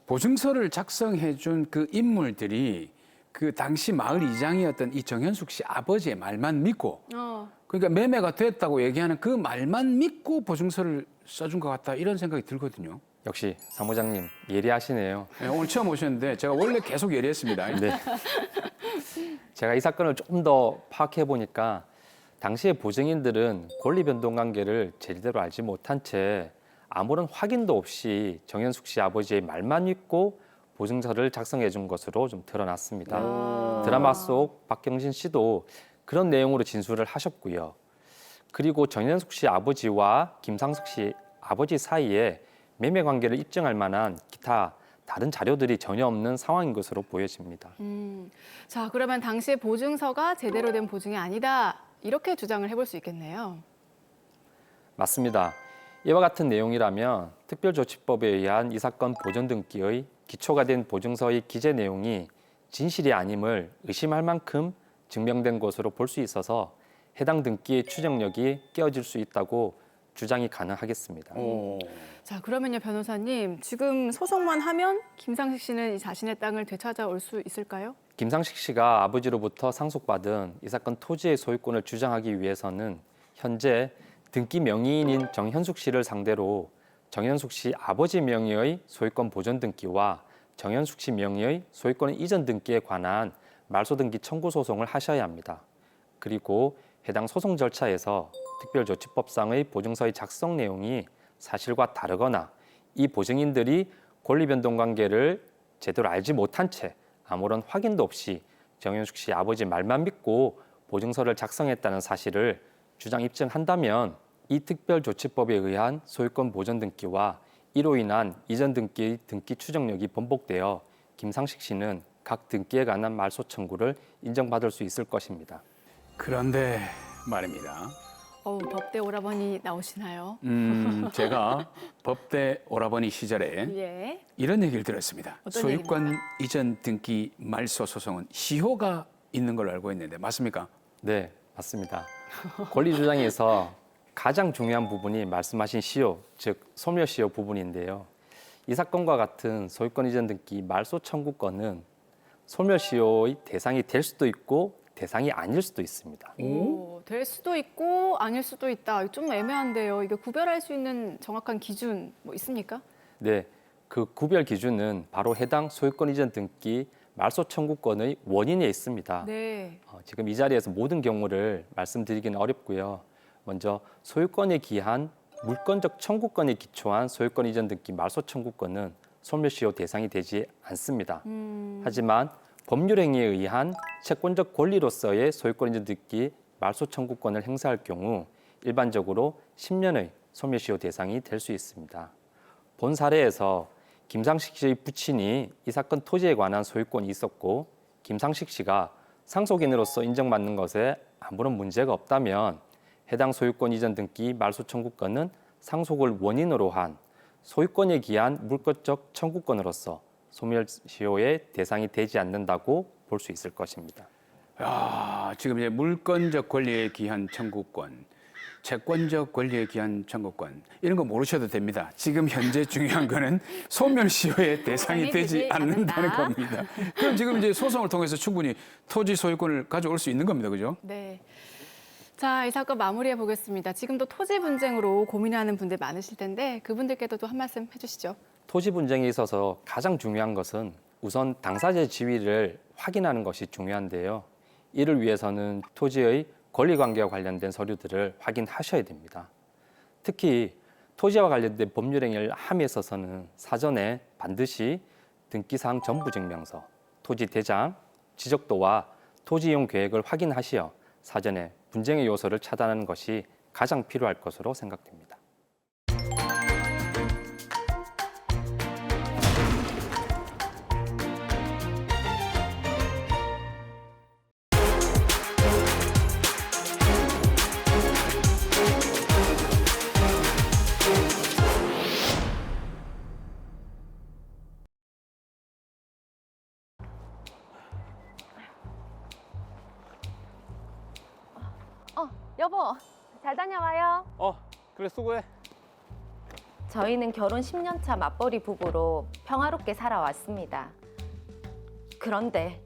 보증서를 작성해 준 그 인물들이 그 당시 마을 이장이었던 이 정현숙 씨 아버지의 말만 믿고 그러니까 매매가 됐다고 얘기하는 그 말만 믿고 보증서를 써준 것 같다 이런 생각이 들거든요. 역시 사무장님 예리하시네요. 네, 오늘 처음 오셨는데 제가 원래 계속 예리했습니다. 네. 제가 이 사건을 조금 더 파악해 보니까 당시의 보증인들은 권리 변동 관계를 제대로 알지 못한 채 아무런 확인도 없이 정현숙 씨 아버지의 말만 믿고 보증서를 작성해 준 것으로 좀 드러났습니다. 드라마 속 박경신 씨도 그런 내용으로 진술을 하셨고요. 그리고 정현숙 씨 아버지와 김상숙 씨 아버지 사이에 매매 관계를 입증할 만한 기타 다른 자료들이 전혀 없는 상황인 것으로 보여집니다. 자, 그러면 당시의 보증서가 제대로 된 보증이 아니다. 이렇게 주장을 해볼 수 있겠네요. 맞습니다. 이와 같은 내용이라면 특별조치법에 의한 이 사건 보전 등기의 기초가 된 보증서의 기재 내용이 진실이 아님을 의심할 만큼 증명된 것으로 볼 수 있어서 해당 등기의 추정력이 깨어질 수 있다고 주장이 가능하겠습니다. 자, 그러면요, 변호사님. 지금 소송만 하면 김상식 씨는 자신의 땅을 되찾아올 수 있을까요? 김상식 씨가 아버지로부터 상속받은 이 사건 토지의 소유권을 주장하기 위해서는 현재 등기 명의인인 정현숙 씨를 상대로 정현숙 씨 아버지 명의의 소유권 보존 등기와 정현숙 씨 명의의 소유권 이전 등기에 관한 말소 등기 청구 소송을 하셔야 합니다. 그리고 해당 소송 절차에서 특별조치법상의 보증서의 작성 내용이 사실과 다르거나 이 보증인들이 권리 변동 관계를 제대로 알지 못한 채 아무런 확인도 없이 정현숙 씨 아버지 말만 믿고 보증서를 작성했다는 사실을 주장 입증한다면 이 특별조치법에 의한 소유권 보전 등기와 이로 인한 이전 등기의 등기 추정력이 번복되어 김상식 씨는 각 등기에 관한 말소 청구를 인정받을 수 있을 것입니다. 그런데 말입니다. 법대 오라버니 나오시나요? 제가 법대 오라버니 시절에 예. 이런 얘기를 들었습니다. 어떤 소유권 이전 등기 말소 소송은 시효가 있는 걸로 알고 있는데 맞습니까? 네, 맞습니다. 권리 주장에서 가장 중요한 부분이 말씀하신 시효, 즉 소멸시효 부분인데요. 이 사건과 같은 소유권 이전 등기 말소 청구권은 소멸시효의 대상이 될 수도 있고 대상이 아닐 수도 있습니다. 될 수도 있고 아닐 수도 있다. 좀 애매한데요. 이게 구별할 수 있는 정확한 기준 뭐 있습니까? 네, 그 구별 기준은 바로 해당 소유권 이전 등기 말소 청구권의 원인에 있습니다. 네. 지금 이 자리에서 모든 경우를 말씀드리기는 어렵고요. 먼저 소유권에 기한 물권적 청구권에 기초한 소유권 이전 등기 말소 청구권은 소멸시효 대상이 되지 않습니다. 하지만 법률행위에 의한 채권적 권리로서의 소유권 이전 등기 말소 청구권을 행사할 경우 일반적으로 10년의 소멸시효 대상이 될 수 있습니다. 본 사례에서 김상식 씨의 부친이 이 사건 토지에 관한 소유권이 있었고 김상식 씨가 상속인으로서 인정받는 것에 아무런 문제가 없다면 해당 소유권 이전 등기 말소 청구권은 상속을 원인으로 한 소유권에 기한 물권적 청구권으로서 소멸시효의 대상이 되지 않는다고 볼 수 있을 것입니다. 야, 지금 이제 물권적 권리에 기한 청구권, 채권적 권리에 기한 청구권 이런 거 모르셔도 됩니다. 지금 현재 중요한 거는 소멸시효의 대상이 되지 않는다는 겁니다. 그럼 지금 이제 소송을 통해서 충분히 토지 소유권을 가져올 수 있는 겁니다, 그죠? 네. 자, 이 사건 마무리해 보겠습니다. 지금도 토지 분쟁으로 고민하는 분들 많으실 텐데 그분들께도 또 한 말씀 해주시죠. 토지 분쟁에 있어서 가장 중요한 것은 우선 당사자의 지위를 확인하는 것이 중요한데요. 이를 위해서는 토지의 권리관계와 관련된 서류들을 확인하셔야 됩니다. 특히 토지와 관련된 법률행위를 함에 있어서는 사전에 반드시 등기사항 전부증명서, 토지 대장, 지적도와 토지 이용 계획을 확인하시어 사전에 분쟁의 요소를 차단하는 것이 가장 필요할 것으로 생각됩니다. 여보, 잘 다녀와요. 그래 수고해. 저희는 결혼 10년 차 맞벌이 부부로 평화롭게 살아왔습니다. 그런데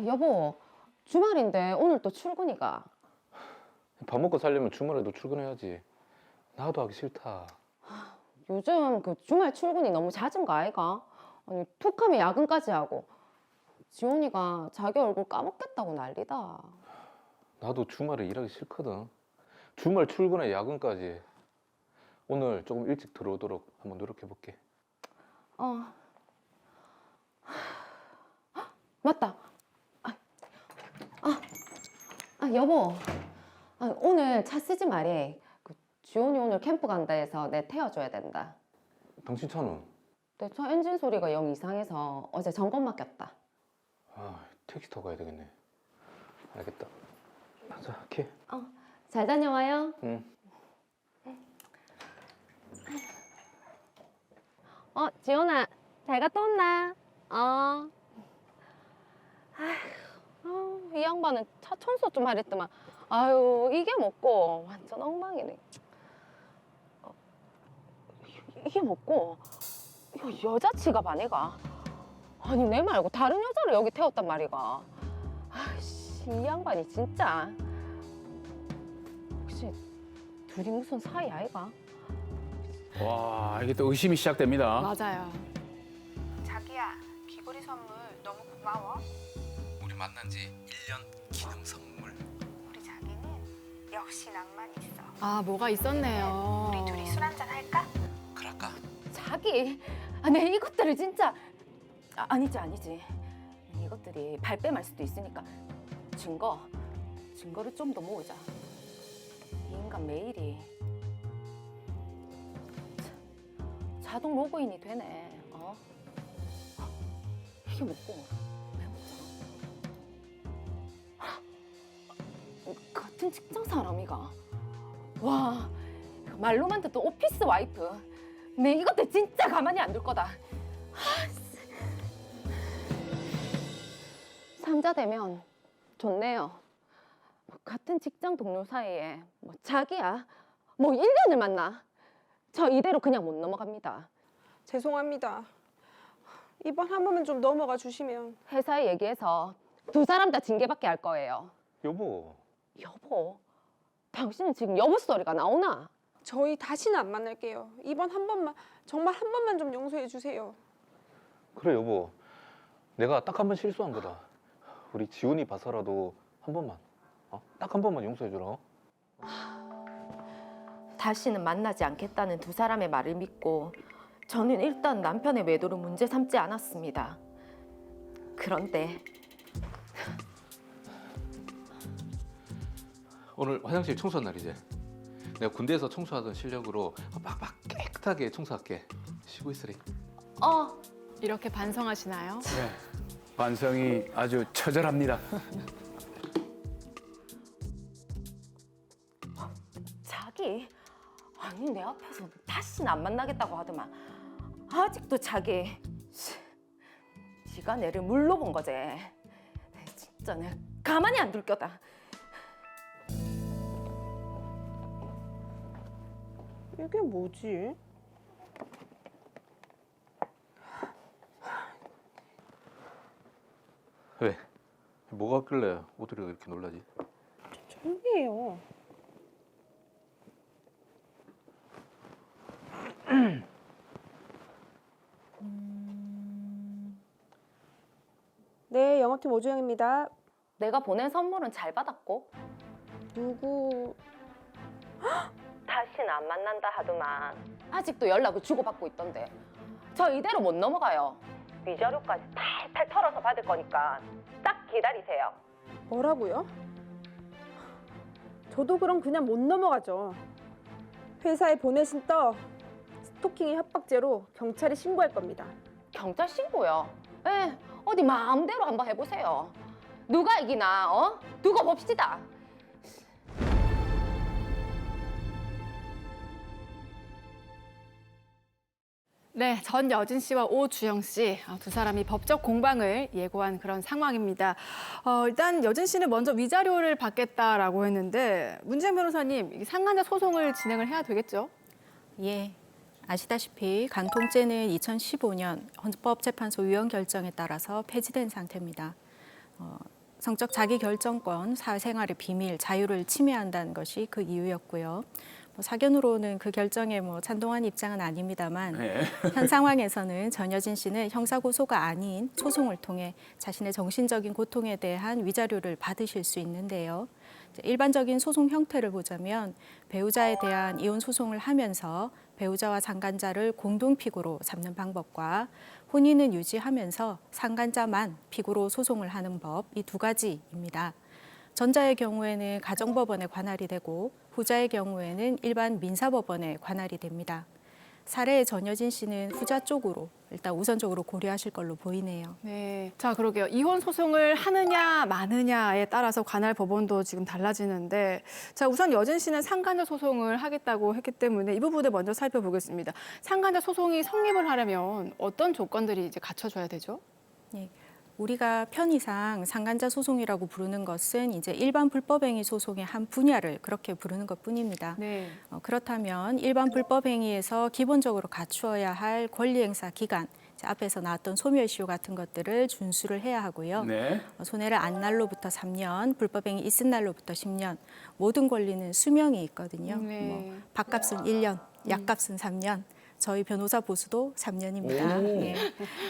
여보, 주말인데 오늘 또 출근이가. 밥 먹고 살려면 주말에도 출근해야지. 나도 하기 싫다. 요즘 그 주말 출근이 너무 잦은 거 아이가? 아니 툭하면 야근까지 하고. 지원이가 자기 얼굴 까먹겠다고 난리다. 나도 주말에 일하기 싫거든. 주말 출근에 야근까지. 오늘 조금 일찍 들어오도록 한번 노력해볼게. 맞다. 여보. 오늘 차 쓰지 말이. 지원이 오늘 캠프 간다 해서 내 태워줘야 된다. 당신 차는? 내 차 엔진 소리가 영 이상해서 어제 점검 맡겼다. 택시 타고 가야 되겠네. 알겠다. 자, 키. 잘 다녀와요. 응. 지원아, 잘 갔다 온나? 이 양반은 차 청소 좀 하랬더만. 아유, 이게 뭐고 완전 엉망이네. 이게 뭐고? 이거 여자 지갑 아니가? 아니 내 말고 다른 여자를 여기 태웠단 말이가. 아이씨, 이 양반이 진짜. 혹시 둘이 무슨 사이 아이가? 와, 이게 또 의심이 시작됩니다. 맞아요. 자기야, 귀걸이 선물 너무 고마워. 우리 만난 지 1년 기념 선물. 우리 자기는 역시 낭만 있어. 아, 뭐가 있었네요. 우리 둘이 술 한잔 할까? 그럴까? 자기, 내 이것들을 진짜. 아니지. 이것들이 발뺌할 수도 있으니까 증거를 좀 더 모으자. 이 인간 메일이 자동 로그인이 되네. 이게 뭐고? 같은 직장 사람이가. 와, 말로만 듣던 오피스 와이프. 내 이것들 진짜 가만히 안 둘 거다. 삼자 되면 좋네요. 같은 직장 동료 사이에 자기야 1년을 만나. 저 이대로 그냥 못 넘어갑니다. 죄송합니다. 이번 한 번만 좀 넘어가 주시면. 회사에 얘기해서 두 사람 다 징계받게 할 거예요. 여보. 여보? 당신은 지금 여보 소리가 나오나? 저희 다시는 안 만날게요. 이번 한 번만, 정말 한 번만 좀 용서해 주세요. 그래 여보. 내가 딱 한 번 실수한 거다. 우리 지훈이 봐서라도 한 번만. 딱 한 번만 용서해주라. 다시는 만나지 않겠다는 두 사람의 말을 믿고 저는 일단 남편의 외도를 문제 삼지 않았습니다. 그런데 오늘 화장실 청소한 날이지? 내가 군대에서 청소하던 실력으로 빡빡 깨끗하게 청소할게. 쉬고 있으래. 이렇게 반성하시나요? 네, 반성이 아주 처절합니다. 다시는 안 만나겠다고 하더만 아직도 지가 내를 물로 본 거지. 진짜 내가 가만히 안 둘 거다. 이게 뭐지? 왜? 뭐가 없길래 오드리가 이렇게 놀라지? 정리해요. 네, 영업팀 오주영입니다. 내가 보낸 선물은 잘 받았고 누구? 다시는 안 만난다 하더만 아직도 연락을 주고받고 있던데 저 이대로 못 넘어가요. 위자료까지 탈탈 털어서 받을 거니까 딱 기다리세요. 뭐라고요? 저도 그럼 그냥 못 넘어가죠. 회사에 보내신 떡 스토킹의 협박죄로 경찰에 신고할 겁니다. 경찰 신고요? 예, 어디 마음대로 한번 해보세요. 누가 이기나 두고 봅시다. 네, 전여진 씨와 오주영 씨 두 사람이 법적 공방을 예고한 그런 상황입니다. 일단 여진 씨는 먼저 위자료를 받겠다라고 했는데 문재인 변호사님, 이 상간자 소송을 진행을 해야 되겠죠? 예. 아시다시피 간통죄는 2015년 헌법재판소 위헌 결정에 따라서 폐지된 상태입니다. 성적 자기결정권, 사회생활의 비밀, 자유를 침해한다는 것이 그 이유였고요. 사견으로는 그 결정에 찬동한 입장은 아닙니다만 네. 현 상황에서는 전여진 씨는 형사고소가 아닌 소송을 통해 자신의 정신적인 고통에 대한 위자료를 받으실 수 있는데요. 일반적인 소송 형태를 보자면 배우자에 대한 이혼 소송을 하면서 배우자와 상간자를 공동 피고로 삼는 방법과 혼인은 유지하면서 상간자만 피고로 소송을 하는 법, 이 두 가지입니다. 전자의 경우에는 가정법원에 관할이 되고 후자의 경우에는 일반 민사법원에 관할이 됩니다. 사례의 전여진 씨는 후자 쪽으로 일단 우선적으로 고려하실 걸로 보이네요. 네. 자, 그러게요. 이혼 소송을 하느냐 마느냐에 따라서 관할 법원도 지금 달라지는데, 자, 우선 여진 씨는 상간자 소송을 하겠다고 했기 때문에 이 부분을 먼저 살펴보겠습니다. 상간자 소송이 성립을 하려면 어떤 조건들이 이제 갖춰져야 되죠? 네. 우리가 편의상 상간자 소송이라고 부르는 것은 이제 일반 불법행위 소송의 한 분야를 그렇게 부르는 것뿐입니다. 네. 그렇다면 일반 불법행위에서 기본적으로 갖추어야 할 권리행사 기간, 앞에서 나왔던 소멸시효 같은 것들을 준수를 해야 하고요. 네. 손해를 안 날로부터 3년, 불법행위 있은 날로부터 10년, 모든 권리는 수명이 있거든요. 네. 밥값은 1년, 약값은 3년. 저희 변호사 보수도 3년입니다. 예.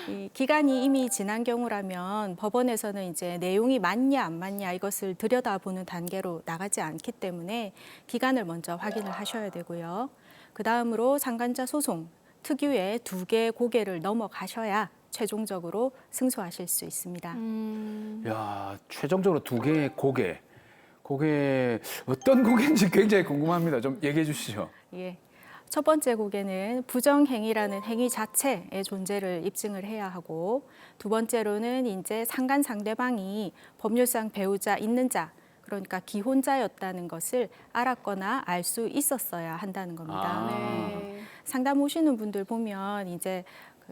이 기간이 이미 지난 경우라면 법원에서는 이제 내용이 맞냐 안 맞냐 이것을 들여다보는 단계로 나가지 않기 때문에 기간을 먼저 확인을 하셔야 되고요. 그 다음으로 상간자 소송 특유의 2개의 고개를 넘어가셔야 최종적으로 승소하실 수 있습니다. 야, 최종적으로 2개의 고개. 고개 어떤 고개인지 굉장히 궁금합니다. 좀 얘기해 주시죠. 예. 첫 번째 고개는 부정행위라는 행위 자체의 존재를 입증을 해야 하고, 두 번째로는 이제 상간 상대방이 법률상 배우자 있는 자, 그러니까 기혼자였다는 것을 알았거나 알 수 있었어야 한다는 겁니다. 네. 상담 오시는 분들 보면 이제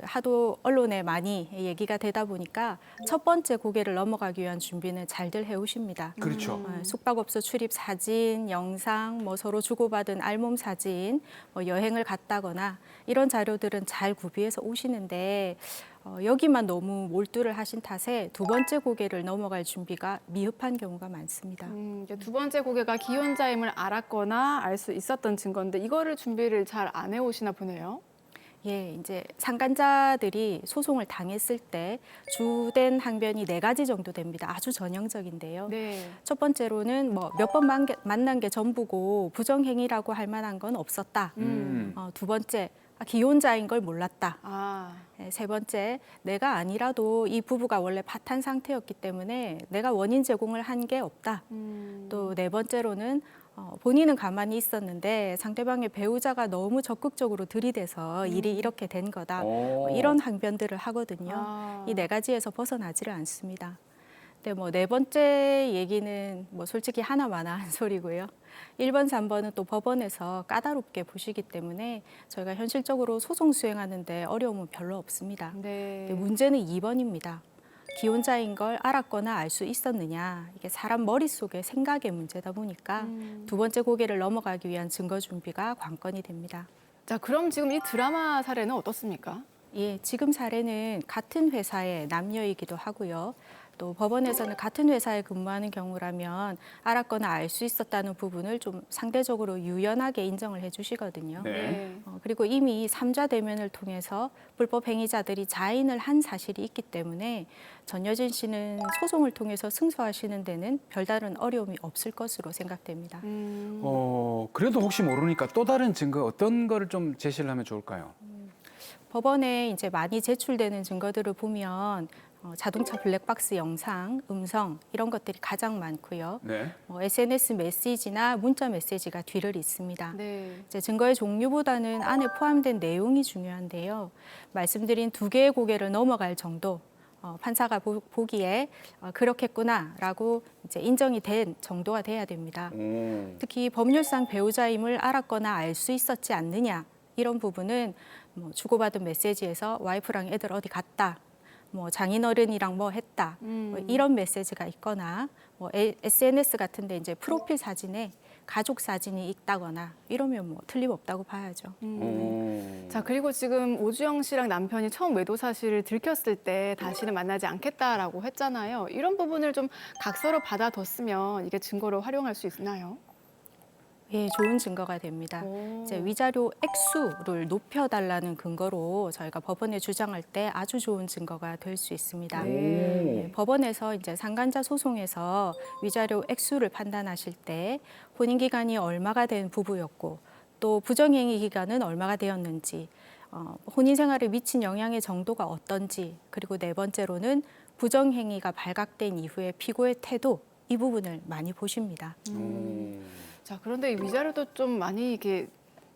하도 언론에 많이 얘기가 되다 보니까 첫 번째 고개를 넘어가기 위한 준비는 잘들 해오십니다. 그렇죠. 숙박업소 출입 사진, 영상, 서로 주고받은 알몸 사진, 여행을 갔다거나 이런 자료들은 잘 구비해서 오시는데 여기만 너무 몰두를 하신 탓에 두 번째 고개를 넘어갈 준비가 미흡한 경우가 많습니다. 이제 두 번째 고개가 기혼자임을 알았거나 알 수 있었던 증거인데 이거를 준비를 잘 안 해오시나 보네요. 예, 이제 상간자들이 소송을 당했을 때 주된 항변이 4가지 정도 됩니다. 아주 전형적인데요. 네. 첫 번째로는 몇 번 만난 게 전부고 부정행위라고 할 만한 건 없었다. 두 번째, 기혼자인 걸 몰랐다. 세 번째, 내가 아니라도 이 부부가 원래 파탄 상태였기 때문에 내가 원인 제공을 한 게 없다. 또 네 번째로는 본인은 가만히 있었는데 상대방의 배우자가 너무 적극적으로 들이대서 일이 이렇게 된 거다. 이런 항변들을 하거든요. 이 4가지에서 벗어나지를 않습니다. 네, 뭐 네 번째 얘기는 뭐 솔직히 하나마나 한 소리고요. 1번, 3번은 또 법원에서 까다롭게 보시기 때문에 저희가 현실적으로 소송 수행하는데 어려움은 별로 없습니다. 네. 문제는 2번입니다. 기혼자인 걸 알았거나 알 수 있었느냐. 이게 사람 머릿속의 생각의 문제다 보니까 두 번째 고개를 넘어가기 위한 증거 준비가 관건이 됩니다. 자, 그럼 지금 이 드라마 사례는 어떻습니까? 예, 지금 사례는 같은 회사의 남녀이기도 하고요. 또 법원에서는 같은 회사에 근무하는 경우라면 알았거나 알 수 있었다는 부분을 좀 상대적으로 유연하게 인정을 해주시거든요. 네. 그리고 이미 삼자 대면을 통해서 불법 행위자들이 자인을 한 사실이 있기 때문에 전여진 씨는 소송을 통해서 승소하시는 데는 별다른 어려움이 없을 것으로 생각됩니다. 그래도 혹시 모르니까 또 다른 증거 어떤 거를 좀 제시를 하면 좋을까요? 법원에 이제 많이 제출되는 증거들을 보면 자동차 블랙박스 영상, 음성 이런 것들이 가장 많고요. 네. SNS 메시지나 문자 메시지가 뒤를 잇습니다. 네. 이제 증거의 종류보다는 안에 포함된 내용이 중요한데요. 말씀드린 두 개의 고개를 넘어갈 정도, 판사가 보기에 그렇겠구나라고 이제 인정이 된 정도가 돼야 됩니다. 특히 법률상 배우자임을 알았거나 알 수 있었지 않느냐 이런 부분은 뭐 주고받은 메시지에서 와이프랑 애들 어디 갔다. 뭐 장인어른이랑 뭐 했다 뭐 이런 메시지가 있거나 뭐 SNS 같은데 이제 프로필 사진에 가족 사진이 있다거나 이러면 뭐 틀림없다고 봐야죠. 자, 그리고 지금 오주영 씨랑 남편이 처음 외도 사실을 들켰을 때 다시는 만나지 않겠다라고 했잖아요. 이런 부분을 좀 각서로 받아뒀으면 이게 증거로 활용할 수 있나요? 예, 좋은 증거가 됩니다. 이제 위자료 액수를 높여달라는 근거로 저희가 법원에 주장할 때 아주 좋은 증거가 될 수 있습니다. 예, 법원에서 이제 상간자 소송에서 위자료 액수를 판단하실 때 혼인 기간이 얼마가 된 부부였고 또 부정행위 기간은 얼마가 되었는지, 혼인 생활에 미친 영향의 정도가 어떤지, 그리고 네 번째로는 부정행위가 발각된 이후의 피고의 태도 이 부분을 많이 보십니다. 자, 그런데 이 위자료도 좀 많이 이게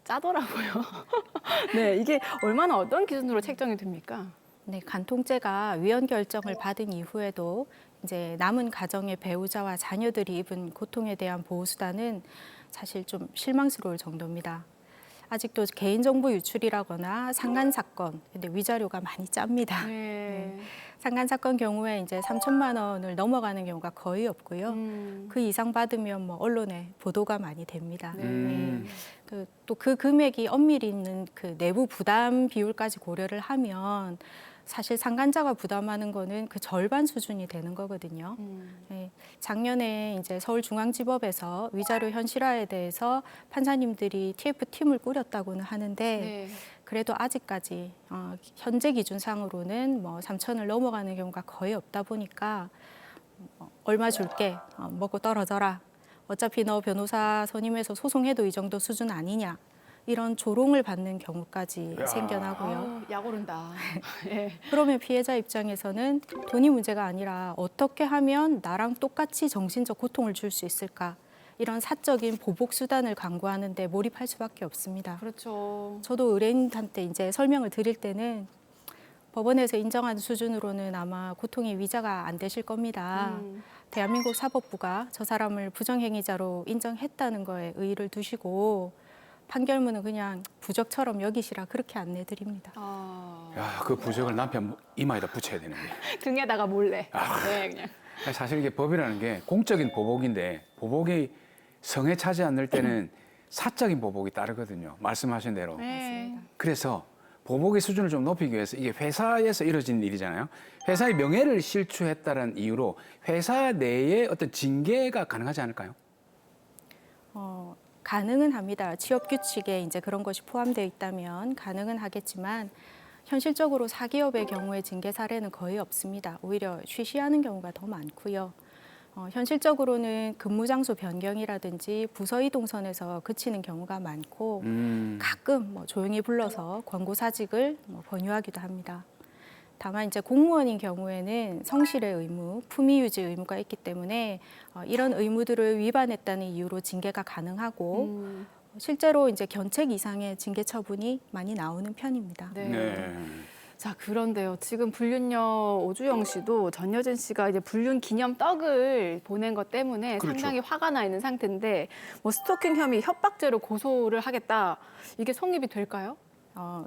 짜더라고요. 네, 이게 얼마나 어떤 기준으로 책정이 됩니까? 네, 간통죄가 위헌 결정을 받은 이후에도 이제 남은 가정의 배우자와 자녀들이 입은 고통에 대한 보호수단은 사실 좀 실망스러울 정도입니다. 아직도 개인정보 유출이라거나 상간사건, 근데 위자료가 많이 짭니다. 네. 상간사건 경우에 이제 3천만 원을 넘어가는 경우가 거의 없고요. 그 이상 받으면 뭐 언론에 보도가 많이 됩니다. 또 그 금액이 엄밀히 있는 그 내부 부담 비율까지 고려를 하면 사실 상간자가 부담하는 거는 그 절반 수준이 되는 거거든요. 네, 작년에 이제 서울중앙지법에서 위자료 현실화에 대해서 판사님들이 TF팀을 꾸렸다고는 하는데 네. 그래도 아직까지 현재 기준상으로는 뭐 3천을 넘어가는 경우가 거의 없다 보니까 얼마 줄게, 먹고 떨어져라. 어차피 너 변호사 선임해서 소송해도 이 정도 수준 아니냐. 이런 조롱을 받는 경우까지 생겨나고요. 약 오른다. 예. 그러면 피해자 입장에서는 돈이 문제가 아니라 어떻게 하면 나랑 똑같이 정신적 고통을 줄 수 있을까? 이런 사적인 보복 수단을 강구하는데 몰입할 수밖에 없습니다. 그렇죠. 저도 의뢰인한테 이제 설명을 드릴 때는 법원에서 인정하는 수준으로는 아마 고통이 위자가 안 되실 겁니다. 대한민국 사법부가 저 사람을 부정행위자로 인정했다는 거에 의의를 두시고 판결문은 그냥 부적처럼 여기시라 그렇게 안내드립니다. 야, 그 부적을 남편 이마에다 붙여야 되는데. 등에다가 몰래. 네, 그냥. 사실 이게 법이라는 게 공적인 보복인데 보복이 성에 차지 않을 때는 사적인 보복이 따르거든요. 말씀하신 대로. 네. 그래서 보복의 수준을 좀 높이기 위해서 이게 회사에서 이루어진 일이잖아요. 회사의 명예를 실추했다는 이유로 회사 내에 어떤 징계가 가능하지 않을까요? 가능은 합니다. 취업 규칙에 이제 그런 것이 포함되어 있다면 가능은 하겠지만 현실적으로 사기업의 경우에 징계 사례는 거의 없습니다. 오히려 쉬쉬하는 경우가 더 많고요. 현실적으로는 근무 장소 변경이라든지 부서 이동선에서 그치는 경우가 많고 가끔 뭐 조용히 불러서 권고사직을 권유하기도 합니다. 다만 이제 공무원인 경우에는 성실의 의무, 품위 유지 의무가 있기 때문에 이런 의무들을 위반했다는 이유로 징계가 가능하고 실제로 이제 견책 이상의 징계 처분이 많이 나오는 편입니다. 네. 자, 그런데요. 지금 불륜녀 오주영 씨도 전여진 씨가 이제 불륜 기념 떡을 보낸 것 때문에 그렇죠. 상당히 화가 나 있는 상태인데 뭐 스토킹 혐의 협박죄로 고소를 하겠다. 이게 성립이 될까요?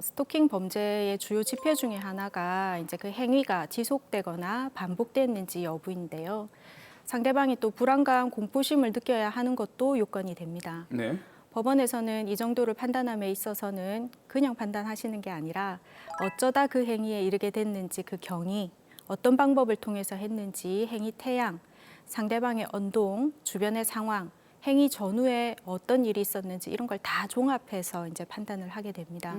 스토킹 범죄의 주요 지표 중에 하나가 이제 그 행위가 지속되거나 반복됐는지 여부인데요. 상대방이 또 불안감, 공포심을 느껴야 하는 것도 요건이 됩니다. 네. 법원에서는 이 정도를 판단함에 있어서는 그냥 판단하시는 게 아니라 어쩌다 그 행위에 이르게 됐는지 그 경위, 어떤 방법을 통해서 했는지 행위 태양, 상대방의 언동, 주변의 상황, 행위 전후에 어떤 일이 있었는지 이런 걸 다 종합해서 이제 판단을 하게 됩니다.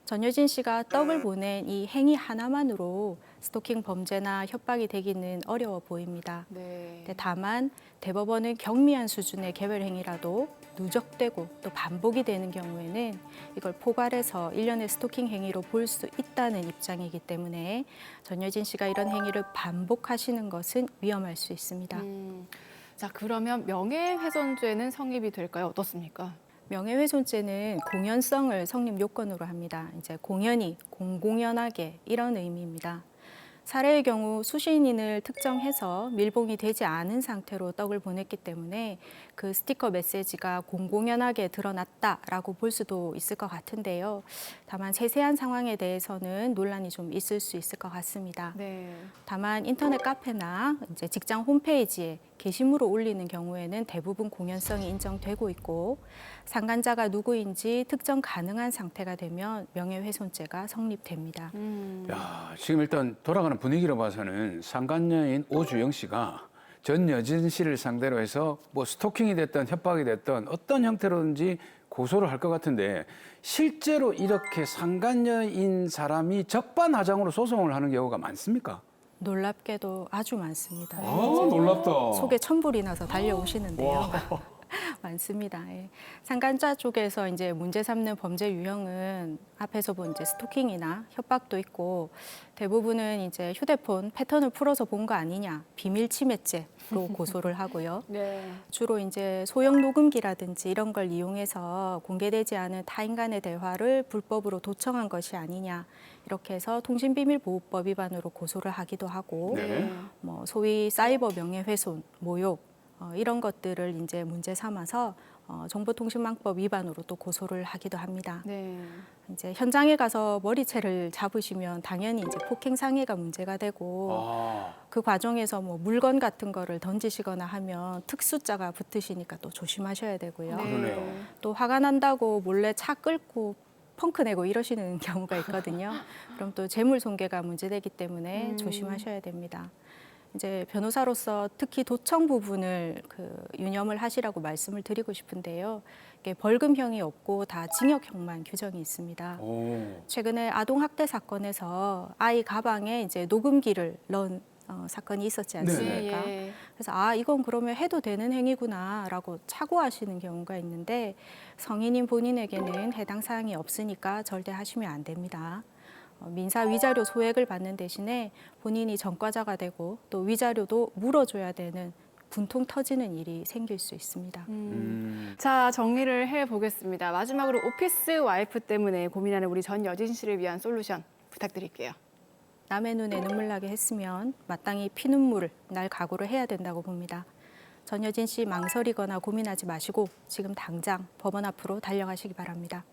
전여진 씨가 떡을 보낸 이 행위 하나만으로 스토킹 범죄나 협박이 되기는 어려워 보입니다. 근데 다만 대법원은 경미한 수준의 개별 행위라도 누적되고 또 반복이 되는 경우에는 이걸 포괄해서 일련의 스토킹 행위로 볼 수 있다는 입장이기 때문에 전여진 씨가 이런 행위를 반복하시는 것은 위험할 수 있습니다. 자, 그러면 명예훼손죄는 성립이 될까요? 어떻습니까? 명예훼손죄는 공연성을 성립 요건으로 합니다. 이제 공연히, 공공연하게 이런 의미입니다. 사례의 경우 수신인을 특정해서 밀봉이 되지 않은 상태로 떡을 보냈기 때문에 그 스티커 메시지가 공공연하게 드러났다라고 볼 수도 있을 것 같은데요. 다만 세세한 상황에 대해서는 논란이 좀 있을 수 있을 것 같습니다. 다만 인터넷 카페나 이제 직장 홈페이지에 게시물을 올리는 경우에는 대부분 공연성이 인정되고 있고 상간자가 누구인지 특정 가능한 상태가 되면 명예훼손죄가 성립됩니다. 야, 지금 일단 돌아가는 분위기로 봐서는 상간녀인 오주영 씨가 전여진 씨를 상대로 해서 뭐 스토킹이 됐든 협박이 됐든 어떤 형태로든지 고소를 할 것 같은데 실제로 이렇게 상간녀인 사람이 적반하장으로 소송을 하는 경우가 많습니까? 놀랍게도 아주 많습니다. 놀랍다. 속에 천불이 나서 달려오시는데요. 많습니다. 예. 상간자 쪽에서 이제 문제 삼는 범죄 유형은 앞에서 본 이제 스토킹이나 협박도 있고 대부분은 이제 휴대폰 패턴을 풀어서 본 거 아니냐, 비밀 침해죄로 고소를 하고요. 주로 이제 소형 녹음기라든지 이런 걸 이용해서 공개되지 않은 타인 간의 대화를 불법으로 도청한 것이 아니냐. 이렇게 해서 통신비밀보호법 위반으로 고소를 하기도 하고 뭐 소위 사이버 명예훼손, 모욕 이런 것들을 이제 문제 삼아서 정보통신망법 위반으로 또 고소를 하기도 합니다. 이제 현장에 가서 머리채를 잡으시면 당연히 이제 폭행상해가 문제가 되고 그 과정에서 뭐 물건 같은 거를 던지시거나 하면 특수자가 붙으시니까 또 조심하셔야 되고요. 또 화가 난다고 몰래 차 끌고 펑크 내고 이러시는 경우가 있거든요. 그럼 또 재물손괴가 문제되기 때문에 조심하셔야 됩니다. 이제 변호사로서 특히 도청 부분을 유념을 하시라고 말씀을 드리고 싶은데요. 이게 벌금형이 없고 다 징역형만 규정이 있습니다. 최근에 아동 학대 사건에서 아이 가방에 이제 녹음기를 넣은 사건이 있었지 않습니까? 그래서 이건 그러면 해도 되는 행위구나라고 착오하시는 경우가 있는데 성인인 본인에게는 해당 사항이 없으니까 절대 하시면 안 됩니다. 민사 위자료 소액을 받는 대신에 본인이 전과자가 되고 또 위자료도 물어줘야 되는 분통 터지는 일이 생길 수 있습니다. 자, 정리를 해보겠습니다. 마지막으로 오피스 와이프 때문에 고민하는 우리 전여진 씨를 위한 솔루션 부탁드릴게요. 남의 눈에 눈물 나게 했으면 마땅히 피눈물을 날 각오를 해야 된다고 봅니다. 전여진 씨 망설이거나 고민하지 마시고 지금 당장 법원 앞으로 달려가시기 바랍니다.